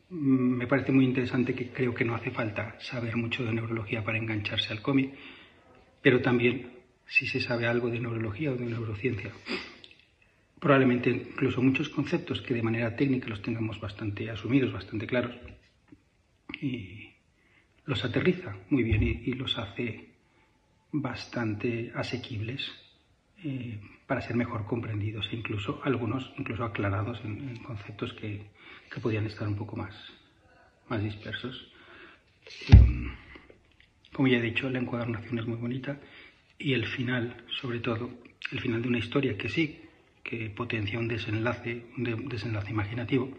Me parece muy interesante, que creo que no hace falta saber mucho de neurología para engancharse al cómic, pero también, si se sabe algo de neurología o de neurociencia, probablemente incluso muchos conceptos que de manera técnica los tengamos bastante asumidos, bastante claros, y los aterriza muy bien y los hace bastante asequibles para ser mejor comprendidos, e incluso algunos aclarados en conceptos que podían estar un poco más dispersos. Como ya he dicho, la encuadernación es muy bonita, y el final, sobre todo, el final de una historia que sí, que potencia un desenlace imaginativo,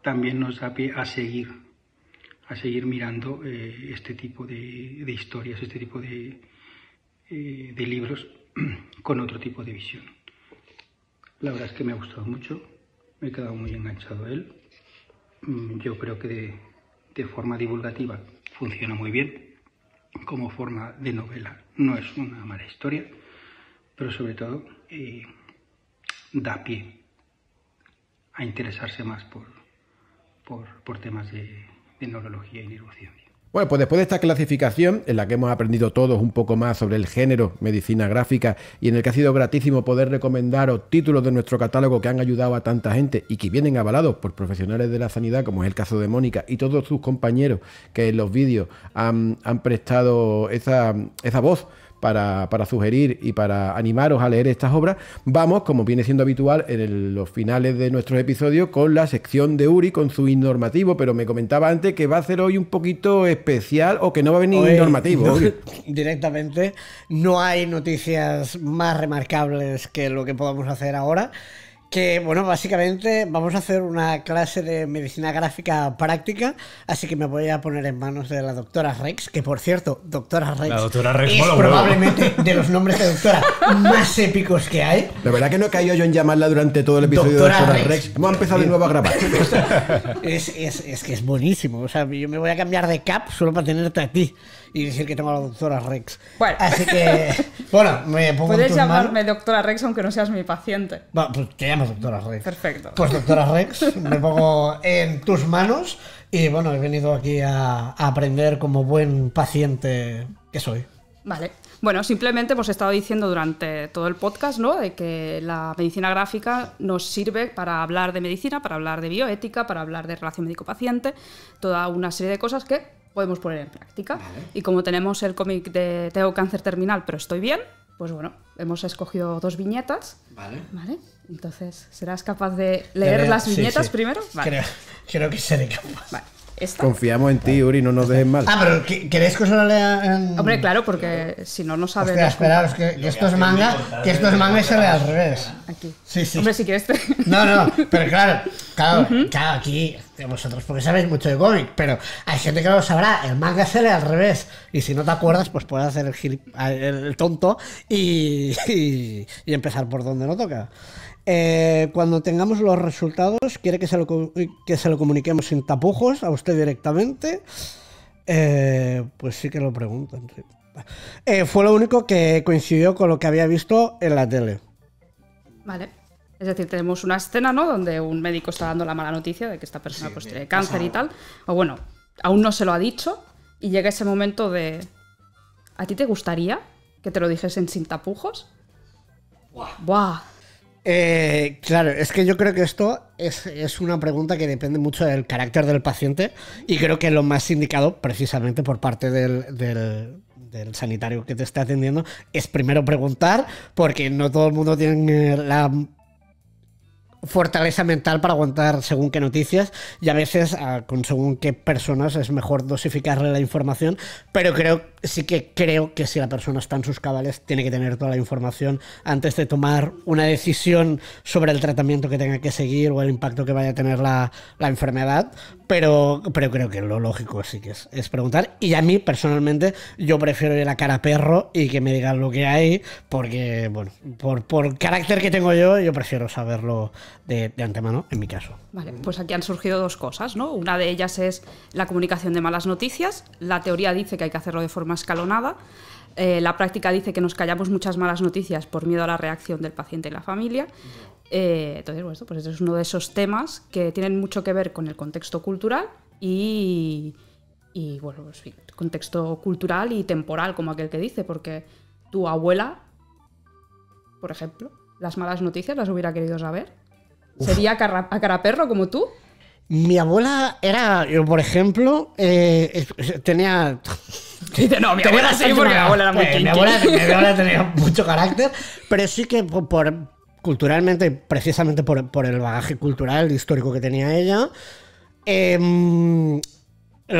también nos da pie a seguir mirando este tipo de historias, este tipo de libros con otro tipo de visión. La verdad es que me ha gustado mucho, me he quedado muy enganchado a él. Yo creo que de forma divulgativa funciona muy bien. Como forma de novela no es una mala historia, pero sobre todo da pie a interesarse más por temas de neurología y neurociencia. Bueno, pues después de esta clasificación, en la que hemos aprendido todos un poco más sobre el género medicina gráfica, y en el que ha sido gratísimo poder recomendaros títulos de nuestro catálogo que han ayudado a tanta gente y que vienen avalados por profesionales de la sanidad, como es el caso de Mónica y todos sus compañeros que en los vídeos han prestado esa voz para sugerir y para animaros a leer estas obras, vamos, como viene siendo habitual en los finales de nuestros episodios, con la sección de Uri, con su informativo, pero me comentaba antes que va a ser hoy un poquito especial o que no va a venir informativo. Uri. Directamente, no hay noticias más remarcables que lo que podamos hacer ahora. Que, bueno, básicamente vamos a hacer una clase de medicina gráfica práctica, así que me voy a poner en manos de la doctora Rex, que por cierto, doctora Rex, la doctora Rex es probablemente de los nombres de doctora más épicos que hay. La verdad que no he caído yo en llamarla durante todo el episodio doctora de doctora Rex. Hemos empezado de nuevo a grabar. Es que es buenísimo. O sea, yo me voy a cambiar de cap solo para tenerte a ti y decir que tengo a la doctora Rex. Bueno. Así que, bueno, me pongo en Puedes tus llamarme manos. doctora Rex aunque no seas mi paciente. Va, pues te llamas doctora Rex. Perfecto. Pues doctora Rex, me pongo en tus manos y bueno, he venido aquí a aprender como buen paciente que soy. Vale. Bueno, simplemente hemos estado diciendo durante todo el podcast, ¿no?, de que la medicina gráfica nos sirve para hablar de medicina, para hablar de bioética, para hablar de relación médico-paciente, toda una serie de cosas que podemos poner en práctica. Vale. Y como tenemos el cómic de Tengo cáncer terminal, pero estoy bien, pues bueno, hemos escogido 2 viñetas. Vale. Entonces, ¿serás capaz de leer las viñetas primero? Vale. Creo que seré capaz. Vale. ¿Esta? Confiamos en ti, Uri, no nos dejes mal. Ah, pero ¿queréis que os lo lea en...? Hombre, claro, porque si no, no sabes... Hostia, esperaos, que esto es manga, que esto es manga y se lee al revés. Aquí. Sí. Hombre, si quieres... No, pero claro, aquí, vosotros porque sabéis mucho de cómic, pero hay gente que no lo sabrá, el manga se lee al revés, y si no te acuerdas, pues puedes hacer el tonto y empezar por donde no toca. Cuando tengamos los resultados, quiere que se lo comuniquemos sin tapujos a usted directamente. Pues sí que lo preguntan. Sí. Fue lo único que coincidió con lo que había visto en la tele. Vale. Es decir, tenemos una escena, ¿no?, donde un médico está dando la mala noticia de que esta persona pues tiene cáncer y tal. O bueno, aún no se lo ha dicho y llega ese momento de... ¿A ti te gustaría que te lo dijesen sin tapujos? ¡Buah! Claro, es que yo creo que esto es una pregunta que depende mucho del carácter del paciente y creo que lo más indicado, precisamente por parte del sanitario que te está atendiendo, es primero preguntar, porque no todo el mundo tiene la fortaleza mental para aguantar según qué noticias y a veces con según qué personas es mejor dosificarle la información, pero sí que creo que si la persona está en sus cabales tiene que tener toda la información antes de tomar una decisión sobre el tratamiento que tenga que seguir o el impacto que vaya a tener la enfermedad, pero creo que lo lógico sí que es preguntar, y a mí personalmente yo prefiero ir a cara perro y que me digan lo que hay, porque bueno, por carácter que tengo yo prefiero saberlo de antemano, en mi caso. Vale, pues aquí han surgido 2 cosas, ¿no? Una de ellas es la comunicación de malas noticias. La teoría dice que hay que hacerlo de forma escalonada. La práctica dice que nos callamos muchas malas noticias por miedo a la reacción del paciente y la familia. Entonces, bueno, pues este es uno de esos temas que tienen mucho que ver con el contexto cultural y bueno, pues sí, contexto cultural y temporal, como aquel que dice, porque tu abuela, por ejemplo, las malas noticias las hubiera querido saber. ¿Sería a cara perro como tú? Mi abuela yo por ejemplo, tenía... Dice, no, mi abuela sí, porque mi abuela era muy kinky. Mi abuela tenía mucho carácter, pero sí que culturalmente, precisamente por el bagaje cultural histórico que tenía ella, lo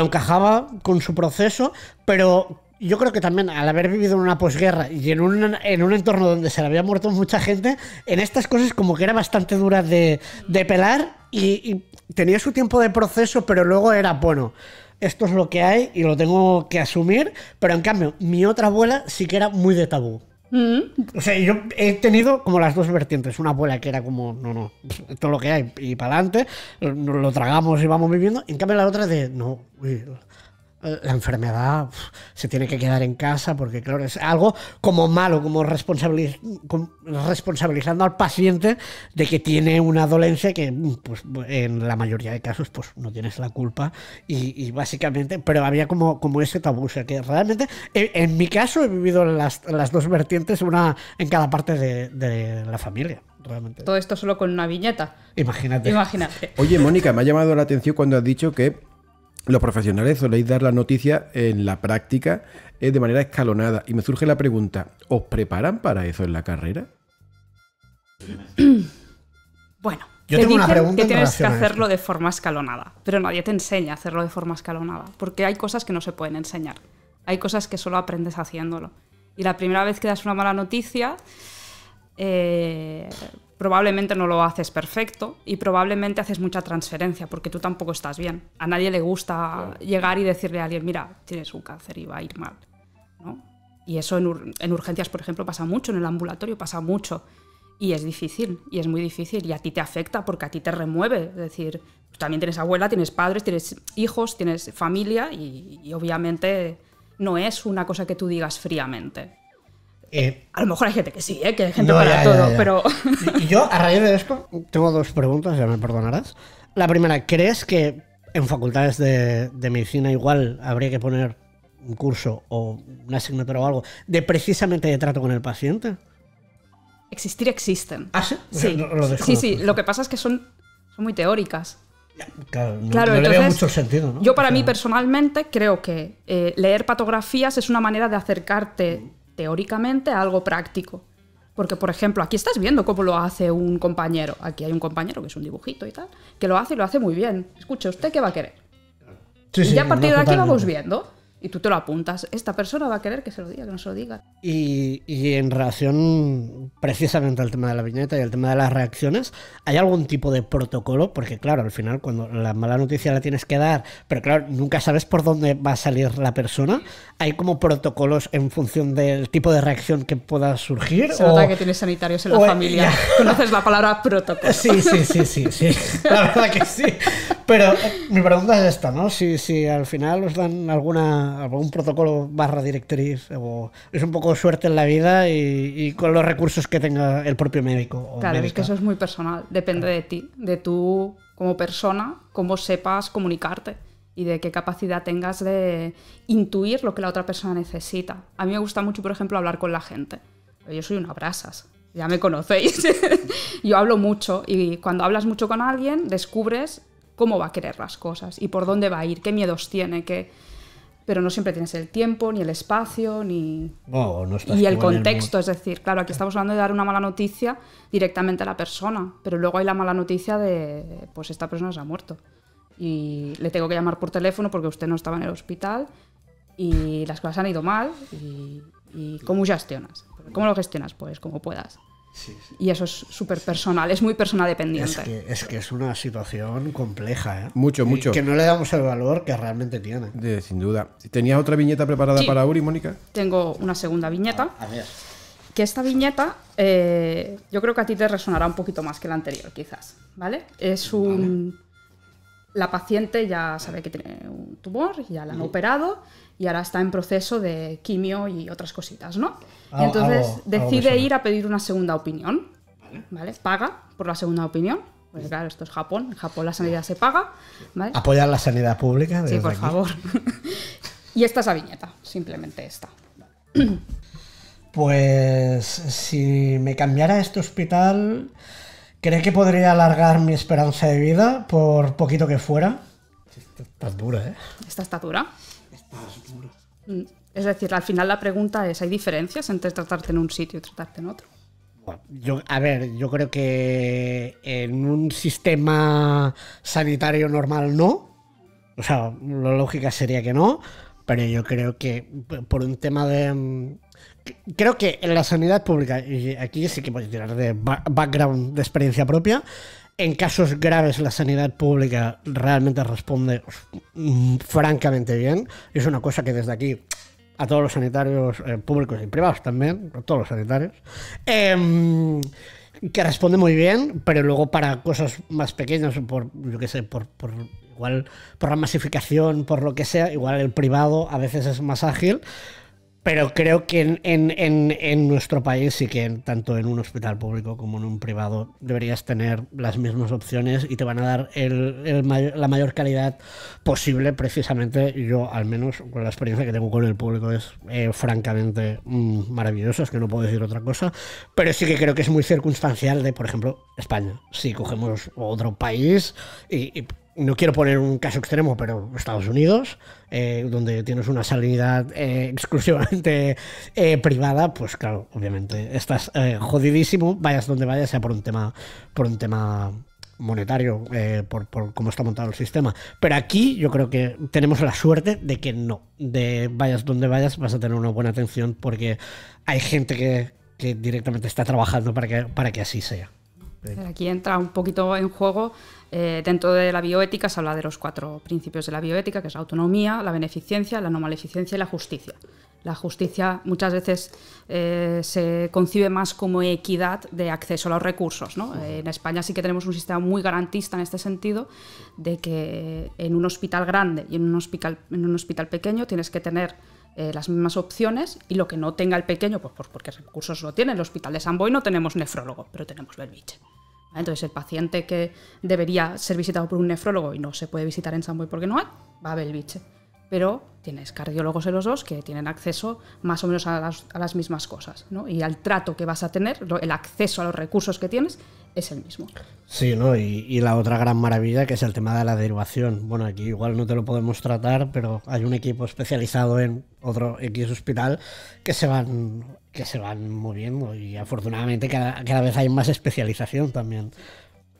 encajaba con su proceso, pero yo creo que también al haber vivido en una posguerra y en un entorno donde se le había muerto mucha gente, en estas cosas como que era bastante dura de pelar y tenía su tiempo de proceso, pero luego era, bueno, esto es lo que hay y lo tengo que asumir, pero en cambio mi otra abuela sí que era muy de tabú. O sea, yo he tenido como las 2 vertientes. Una abuela que era como, no, todo lo que hay y para adelante, lo tragamos y vamos viviendo. En cambio la otra de, no, uy, la enfermedad se tiene que quedar en casa porque claro, es algo como malo, como responsabilizando al paciente de que tiene una dolencia que pues, en la mayoría de casos pues no tienes la culpa y básicamente, pero había como ese tabú, o sea que realmente en mi caso he vivido las 2 vertientes, una en cada parte de la familia. Realmente. Todo esto solo con una viñeta. Imagínate. Oye, Mónica, me ha llamado la atención cuando has dicho que los profesionales soléis dar la noticia en la práctica de manera escalonada. Y me surge la pregunta, ¿os preparan para eso en la carrera? Bueno, Yo te tengo una dicen pregunta que en tienes que relación a hacerlo esto. de forma escalonada, pero nadie te enseña a hacerlo de forma escalonada, porque hay cosas que no se pueden enseñar. Hay cosas que solo aprendes haciéndolo. Y la primera vez que das una mala noticia, probablemente no lo haces perfecto y probablemente haces mucha transferencia, porque tú tampoco estás bien. A nadie le gusta llegar y decirle a alguien, mira, tienes un cáncer y va a ir mal, ¿no? Y eso en urgencias, por ejemplo, pasa mucho, en el ambulatorio pasa mucho. Y es difícil, y es muy difícil, y a ti te afecta porque a ti te remueve. Es decir, pues también tienes abuela, tienes padres, tienes hijos, tienes familia, y obviamente no es una cosa que tú digas fríamente. A lo mejor hay gente que sí, que hay gente para todo, pero... Y yo, a raíz de esto, tengo dos preguntas, ya me perdonarás. La primera, ¿crees que en facultades de medicina igual habría que poner un curso o una asignatura o algo de precisamente de trato con el paciente? Existir existen. ¿Ah, sí? Sí, Lo desconozco. sí. Lo que pasa es que son muy teóricas. Claro, no, Claro, no le veo entonces, mucho sentido, ¿no? Yo para O sea, mí personalmente creo que leer patografías es una manera de acercarte teóricamente a algo práctico. Porque, por ejemplo, aquí estás viendo cómo lo hace un compañero. Aquí hay un compañero que es un dibujito y tal, que lo hace y lo hace muy bien. Escuche, ¿usted qué va a querer? sí, Y sí, ya a partir no, de aquí totalmente. vamos viendo. Y tú te lo apuntas. Esta persona va a querer que se lo diga, que no se lo diga. Y en relación precisamente al tema de la viñeta y al tema de las reacciones, ¿hay algún tipo de protocolo? Porque claro, al final cuando la mala noticia la tienes que dar, pero claro, nunca sabes por dónde va a salir la persona. ¿Hay como protocolos en función del tipo de reacción que pueda surgir? Se nota que tienes sanitarios en la o- familia. ya. Conoces la palabra protocolo. Sí. La verdad que sí. Pero mi pregunta es esta, ¿no? Si al final os dan algún protocolo / directriz o es un poco suerte en la vida y con los recursos que tenga el propio médico o Claro, es médica. que eso es muy personal. Depende de ti, de tú como persona, cómo sepas comunicarte y de qué capacidad tengas de intuir lo que la otra persona necesita. A mí me gusta mucho, por ejemplo, hablar con la gente. Yo soy una brasas, ya me conocéis. Yo hablo mucho y cuando hablas mucho con alguien descubres cómo va a querer las cosas y por dónde va a ir, qué miedos tiene, pero no siempre tienes el tiempo, ni el espacio, ni... No estás Y el tú en contexto, es decir, claro, aquí estamos hablando de dar una mala noticia directamente a la persona, pero luego hay la mala noticia de, pues esta persona se ha muerto y le tengo que llamar por teléfono porque usted no estaba en el hospital y las cosas han ido mal y ¿cómo gestionas? ¿Cómo lo gestionas? Pues como puedas. Y eso es súper personal, es muy persona dependiente. Es que es una situación compleja, ¿eh? Mucho. Y que no le damos el valor que realmente tiene. Sin duda. ¿Tenías otra viñeta preparada Sí. para Uri, Mónica? Tengo una segunda viñeta. A ver. Que esta viñeta yo creo que a ti te resonará un poquito más que la anterior, quizás, ¿vale? Es un... La paciente ya sabe que tiene un tumor, ya la han operado y ahora está en proceso de quimio y otras cositas, ¿no? Y entonces algo decide me ir a pedir una segunda opinión, ¿vale? Paga por la segunda opinión, porque claro, esto es Japón, en Japón la sanidad se paga, ¿vale? Apoyar la sanidad pública. Sí, desde por aquí. favor. Y esta es la viñeta, simplemente esta. Pues si me cambiara este hospital, ¿cree que podría alargar mi esperanza de vida por poquito que fuera? Estás dura, ¿eh? Esta está dura. Es decir, al final la pregunta es, ¿hay diferencias entre tratarte en un sitio y tratarte en otro? Bueno, yo creo que en un sistema sanitario normal no. O sea, la lógica sería que no. Pero yo creo que por un tema de... Creo que en la sanidad pública, y aquí sí que voy a tirar de background de experiencia propia, en casos graves la sanidad pública realmente responde francamente bien. Y es una cosa que desde aquí a todos los sanitarios públicos y privados también, a todos los sanitarios, que responde muy bien, pero luego para cosas más pequeñas, por yo qué sé, igual por la masificación, por lo que sea, igual el privado a veces es más ágil. Pero creo que en nuestro país sí que tanto en un hospital público como en un privado deberías tener las mismas opciones y te van a dar la mayor calidad posible. Precisamente yo, al menos con la experiencia que tengo con el público, es francamente maravillosa, es que no puedo decir otra cosa. Pero sí que creo que es muy circunstancial de, por ejemplo, España. Si cogemos otro país y no quiero poner un caso extremo, pero Estados Unidos, donde tienes una sanidad exclusivamente privada, pues claro, obviamente estás jodidísimo, vayas donde vayas, sea por un tema monetario, por cómo está montado el sistema. Pero aquí yo creo que tenemos la suerte de que no, de vayas donde vayas vas a tener una buena atención, porque hay gente que directamente está trabajando para que así sea. Aquí entra un poquito en juego, dentro de la bioética se habla de los 4 principios de la bioética, que es la autonomía, la beneficencia, la no maleficencia y la justicia. La justicia muchas veces se concibe más como equidad de acceso a los recursos, ¿no? En España sí que tenemos un sistema muy garantista en este sentido, de que en un hospital grande y en un hospital pequeño tienes que tener las mismas opciones, y lo que no tenga el pequeño, pues porque recursos lo tiene. En el hospital de San Boi no tenemos nefrólogo, pero tenemos Belviche. Entonces el paciente que debería ser visitado por un nefrólogo y no se puede visitar en San Boi porque no hay, va a Belviche. Pero tienes cardiólogos en los dos que tienen acceso más o menos a las mismas cosas, ¿no? Y al trato que vas a tener, el acceso a los recursos que tienes es el mismo. Sí, ¿no? Y la otra gran maravilla, que es el tema de la derivación. Bueno, aquí igual no te lo podemos tratar, pero hay un equipo especializado en otro X hospital que se van moviendo, y afortunadamente cada vez hay más especialización también,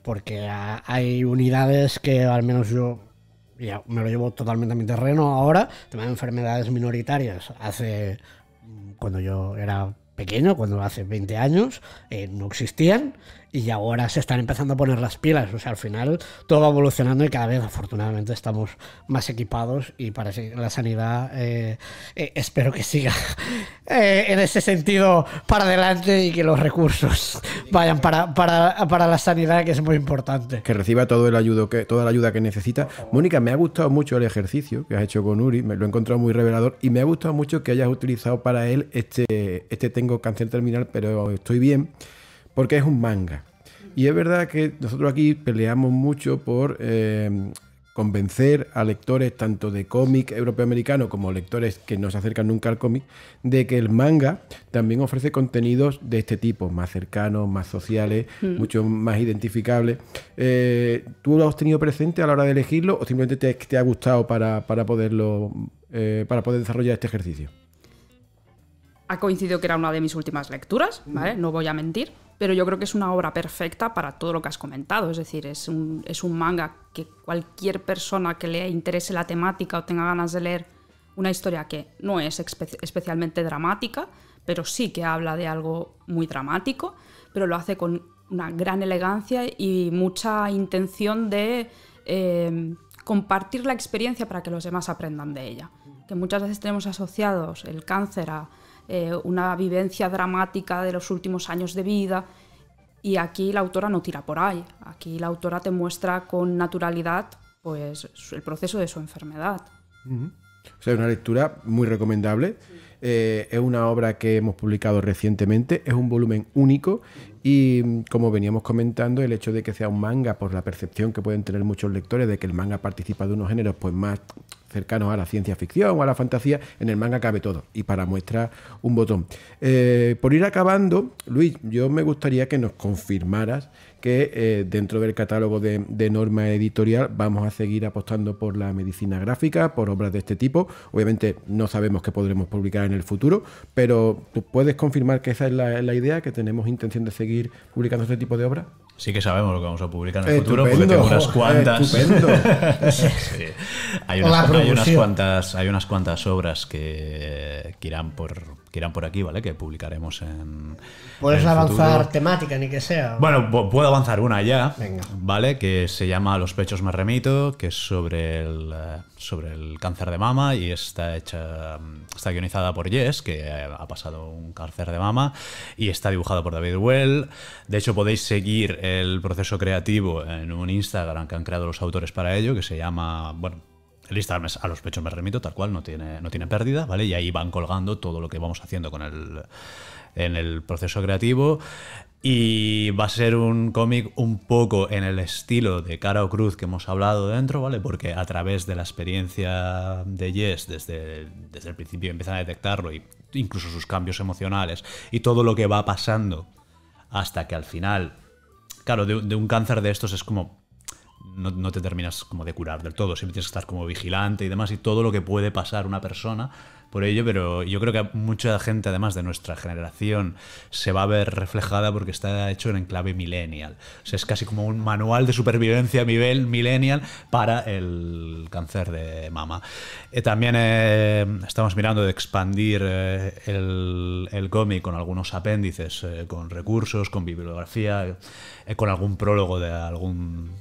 porque hay unidades que al menos yo ya me lo llevo totalmente a mi terreno ahora. Tema de enfermedades minoritarias, cuando yo era pequeño, cuando hace 20 años, no existían, y ahora se están empezando a poner las pilas. O sea, al final todo va evolucionando y cada vez afortunadamente estamos más equipados, y para la sanidad espero que siga en ese sentido para adelante, y que los recursos vayan para la sanidad, que es muy importante. Que reciba toda la ayuda que necesita. Mónica, me ha gustado mucho el ejercicio que has hecho con Uri, me lo he encontrado muy revelador, y me ha gustado mucho que hayas utilizado para él tengo cáncer terminal pero estoy bien, porque es un manga. Y es verdad que nosotros aquí peleamos mucho por convencer a lectores tanto de cómic europeo-americano como lectores que no se acercan nunca al cómic, de que el manga también ofrece contenidos de este tipo, más cercanos, más sociales, mucho más identificables. ¿Tú lo has tenido presente a la hora de elegirlo, o simplemente te ha gustado para poder desarrollar este ejercicio? Ha coincidido que era una de mis últimas lecturas, ¿vale? No voy a mentir, pero yo creo que es una obra perfecta para todo lo que has comentado. Es decir, es un manga que cualquier persona que le interese la temática o tenga ganas de leer una historia que no es especialmente dramática, pero sí que habla de algo muy dramático, pero lo hace con una gran elegancia y mucha intención de compartir la experiencia para que los demás aprendan de ella. Que muchas veces tenemos asociados el cáncer a una vivencia dramática de los últimos años de vida, y aquí la autora no tira por ahí. Aquí la autora te muestra con naturalidad pues el proceso de su enfermedad. O sea, es una lectura muy recomendable. Es una obra que hemos publicado recientemente, es un volumen único, y como veníamos comentando, el hecho de que sea un manga, por la percepción que pueden tener muchos lectores de que el manga participa de unos géneros pues más cercanos a la ciencia ficción o a la fantasía, en el manga cabe todo, y para muestra un botón. Por ir acabando, Luis, yo me gustaría que nos confirmaras que dentro del catálogo de Norma Editorial vamos a seguir apostando por la medicina gráfica, por obras de este tipo. Obviamente no sabemos qué podremos publicar en el futuro, pero ¿tú puedes confirmar que esa es la idea, que tenemos intención de seguir publicando este tipo de obras? Sí que sabemos lo que vamos a publicar en el futuro, porque tengo unas cuantas. Estupendo. Sí. Hay unas cuantas obras que irán por aquí, ¿vale? Que publicaremos en. ¿Puedes en avanzar futuro. temática, ni que sea? Bueno, puedo avanzar una ya. Venga. ¿Vale? Que se llama A los pechos me remito, que es sobre el cáncer de mama, y está guionizada por Jess, que ha pasado un cáncer de mama, y está dibujado por David Well. De hecho, podéis seguir el proceso creativo en un Instagram que han creado los autores para ello, que se llama, bueno, el Instagram es A los pechos me remito, tal cual, no tiene pérdida, ¿vale? Y ahí van colgando todo lo que vamos haciendo en el proceso creativo. Y va a ser un cómic un poco en el estilo de Cara o Cruz que hemos hablado dentro, ¿vale? Porque a través de la experiencia de Jess, desde el principio empiezan a detectarlo, y incluso sus cambios emocionales y todo lo que va pasando hasta que al final, claro, de un cáncer de estos es como no te terminas como de curar del todo, siempre tienes que estar como vigilante y demás, y todo lo que puede pasar una persona por ello, pero yo creo que mucha gente, además de nuestra generación, se va a ver reflejada porque está hecho en clave millennial. O sea, es casi como un manual de supervivencia a nivel millennial para el cáncer de mama. También estamos mirando de expandir el cómic con algunos apéndices, con recursos, con bibliografía, con algún prólogo de algún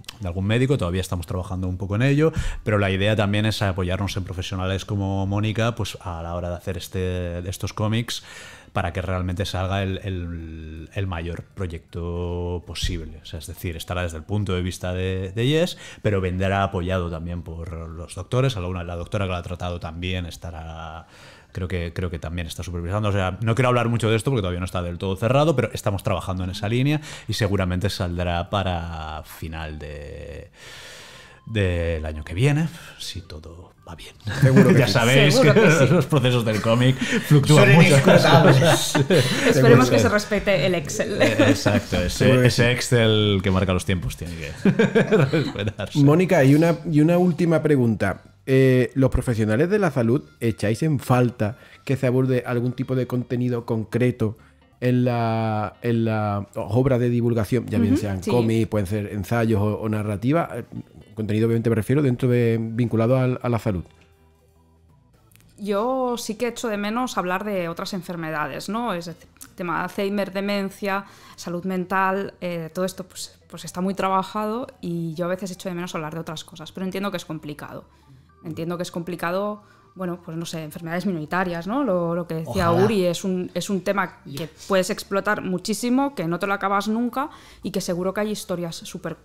médico. Todavía estamos trabajando un poco en ello, pero la idea también es apoyarnos en profesionales como Mónica, pues a la hora de hacer estos cómics, para que realmente salga el mayor proyecto posible. O sea, es decir, estará desde el punto de vista de Yes, pero vendrá apoyado también por los doctores. La doctora que lo ha tratado también estará... Creo que también está supervisando. O sea, no quiero hablar mucho de esto porque todavía no está del todo cerrado, pero estamos trabajando en esa línea y seguramente saldrá para final del año que viene, si todo va bien. Seguro que ya sabéis Seguro que sí. los procesos del cómic fluctúan Son mucho. inescrutables. Esperemos que se respete el Excel. Exacto, ese Excel que marca los tiempos tiene que respetarse. Mónica, y una última pregunta. ¿Los profesionales de la salud echáis en falta que se aborde algún tipo de contenido concreto en la obra de divulgación, ya bien sean sí. cómics, pueden ser ensayos o narrativa? Contenido, obviamente, me refiero vinculado a la salud. Yo sí que echo de menos hablar de otras enfermedades, ¿no? Es decir, tema de Alzheimer, demencia, salud mental, todo esto pues está muy trabajado y yo a veces echo de menos hablar de otras cosas, pero entiendo que es complicado. Entiendo que es complicado, bueno, pues no sé, enfermedades minoritarias, ¿no? Lo que decía Ojalá. Uri, es un tema que puedes explotar muchísimo, que no te lo acabas nunca y que seguro que hay historias súper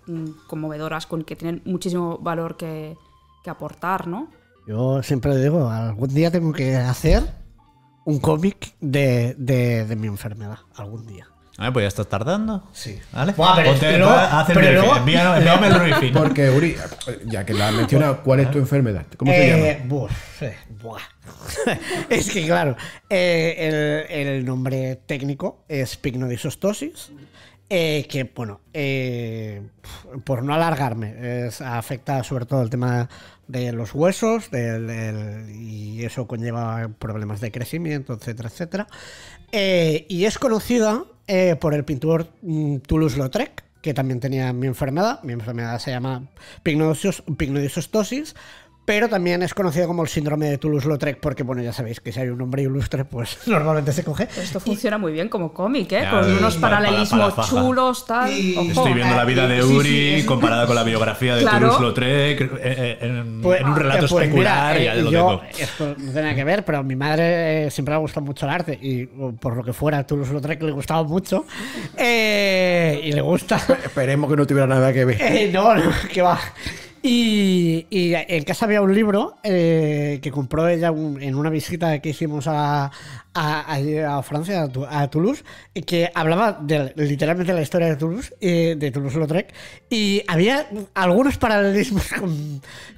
conmovedoras que tienen muchísimo valor que aportar, ¿no? Yo siempre digo, algún día tengo que hacer un cómic de mi enfermedad. Algún día. Pues ya estás tardando. Sí. ¿Vale? Buah, Envíame el briefing. Porque, Uri, ya que la has mencionado, ¿cuál es tu enfermedad? ¿Cómo se llama? Es que, claro, el nombre técnico es pignodysostosis, que, bueno, por no alargarme, afecta sobre todo el tema de los huesos y eso conlleva problemas de crecimiento, etcétera, etcétera. Y es conocida por el pintor Toulouse-Lautrec, que también tenía mi enfermedad. Mi enfermedad se llama pignodysostosis, pero también es conocido como el síndrome de Toulouse-Lautrec, porque, bueno, ya sabéis que si hay un nombre ilustre, pues normalmente se coge. Esto funciona muy bien como cómic, ¿eh? Ya, Con unos para paralelismos la faja. chulos, tal. Ojo. Estoy viendo la vida de Uri comparada con la biografía de Claro. Toulouse-Lautrec en un relato pues especular. mira, y ya lo yo, tengo. esto no tiene nada que ver, pero a mi madre siempre le ha gustado mucho el arte y por lo que fuera, Toulouse-Lautrec le gustaba mucho y le gusta. Esperemos que no tuviera nada que ver. No, que va. Y en casa había un libro que compró ella en una visita que hicimos a Francia, a Toulouse, que hablaba literalmente de la historia de Toulouse-Lautrec, y había algunos paralelismos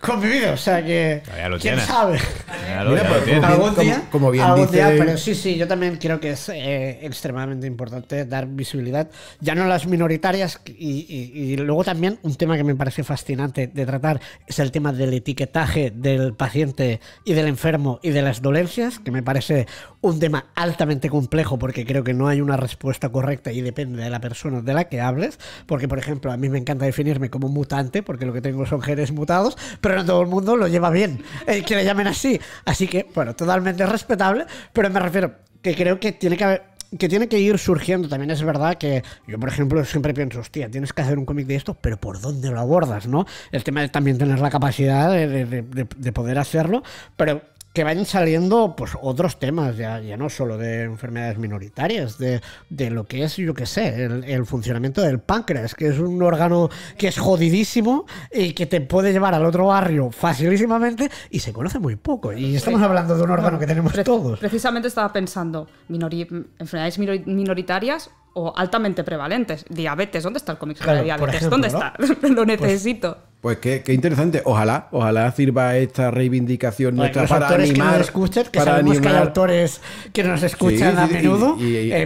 con mi vida, o sea que Ya lo quién tienes. sabe. Ya lo Mira, pues, tienes. Algún día, como bien algún dice- día, pero sí, yo también creo que es extremadamente importante dar visibilidad, ya no a las minoritarias, y luego también un tema que me parece fascinante de tratar es el tema del etiquetaje del paciente y del enfermo y de las dolencias, que me parece un tema altamente complejo porque creo que no hay una respuesta correcta y depende de la persona de la que hables, porque, por ejemplo, a mí me encanta definirme como mutante porque lo que tengo son genes mutados, pero no todo el mundo lo lleva bien, que le llamen así que, bueno, totalmente respetable, pero me refiero que creo que tiene que ir surgiendo. También es verdad que yo, por ejemplo, siempre pienso, hostia, tienes que hacer un cómic de esto, pero ¿por dónde lo abordas, no? El tema de también tener la capacidad de poder hacerlo, pero que vayan saliendo pues otros temas, ya no solo de enfermedades minoritarias, de lo que es, yo qué sé, el funcionamiento del páncreas, que es un órgano que es jodidísimo y que te puede llevar al otro barrio facilísimamente y se conoce muy poco. Y estamos hablando de un órgano que tenemos todos. Precisamente estaba pensando, enfermedades minoritarias o altamente prevalentes. Diabetes, ¿dónde está el cómic sobre Claro, por diabetes? ejemplo, ¿Dónde ¿no? está? Lo necesito. Pues qué interesante. Ojalá sirva esta reivindicación nuestra los para autores animar. que nos escuchen, que para sabemos que hay animar. autores que nos escuchan a menudo,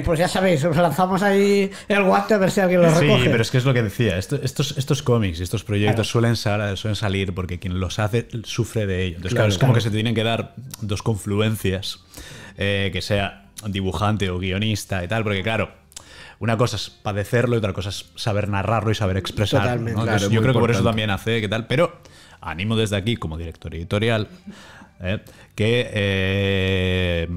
pues ya sabéis, os lanzamos ahí el guante a ver si alguien lo recoge. Sí, pero es que es lo que decía. Estos cómics y estos proyectos suelen salir porque quien los hace sufre de ello. Entonces, claro, es como que se te tienen que dar dos confluencias, que sea dibujante o guionista y tal, porque claro, una cosa es padecerlo y otra cosa es saber narrarlo y saber expresarlo. Totalmente. ¿no? Claro, Entonces, yo muy creo que por eso importante. también hace que tal, pero animo desde aquí como director editorial que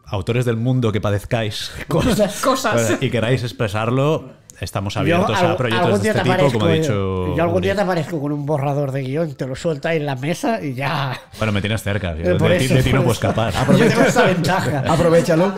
autores del mundo que padezcáis Cosas. y queráis expresarlo, estamos abiertos a proyectos algún de día este te tipo, como ha aparezco, dicho yo algún día Uri. te aparezco con un borrador de guión, te lo suelto ahí en la mesa y ya. Bueno, me tienes cerca, Por de eso, ti no por puedo eso. escapar. Yo tengo esa ventaja. Aprovechalo.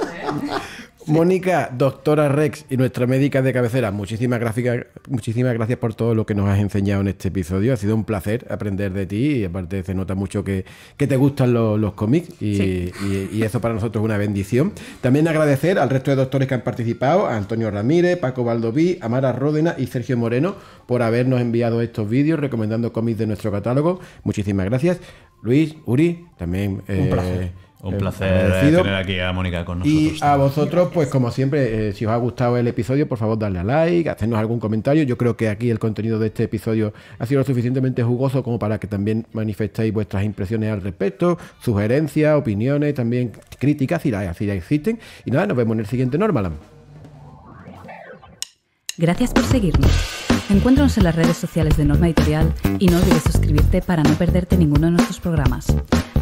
Mónica, doctora Rex y nuestra médica de cabecera, muchísimas gracias por todo lo que nos has enseñado en este episodio. Ha sido un placer aprender de ti y aparte se nota mucho que te gustan los cómics y eso para nosotros es una bendición. También agradecer al resto de doctores que han participado, a Antonio Ramírez, Paco Baldoví, a Mara Ródena y Sergio Moreno por habernos enviado estos vídeos recomendando cómics de nuestro catálogo. Muchísimas gracias. Luis, Uri, también Un placer. Un placer agradecido. tener aquí a Mónica con nosotros. Y a vosotros, pues como siempre, si os ha gustado el episodio, por favor darle a like, hacernos algún comentario. Yo creo que aquí el contenido de este episodio ha sido lo suficientemente jugoso como para que también manifestéis vuestras impresiones al respecto, sugerencias, opiniones, también críticas, si las existen. Y nada, nos vemos en el siguiente Normaland. Gracias por seguirnos. Encuéntranos en las redes sociales de Norma Editorial y no olvides suscribirte para no perderte ninguno de nuestros programas.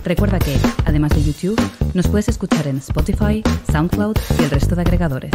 Recuerda que, además de YouTube, nos puedes escuchar en Spotify, SoundCloud y el resto de agregadores.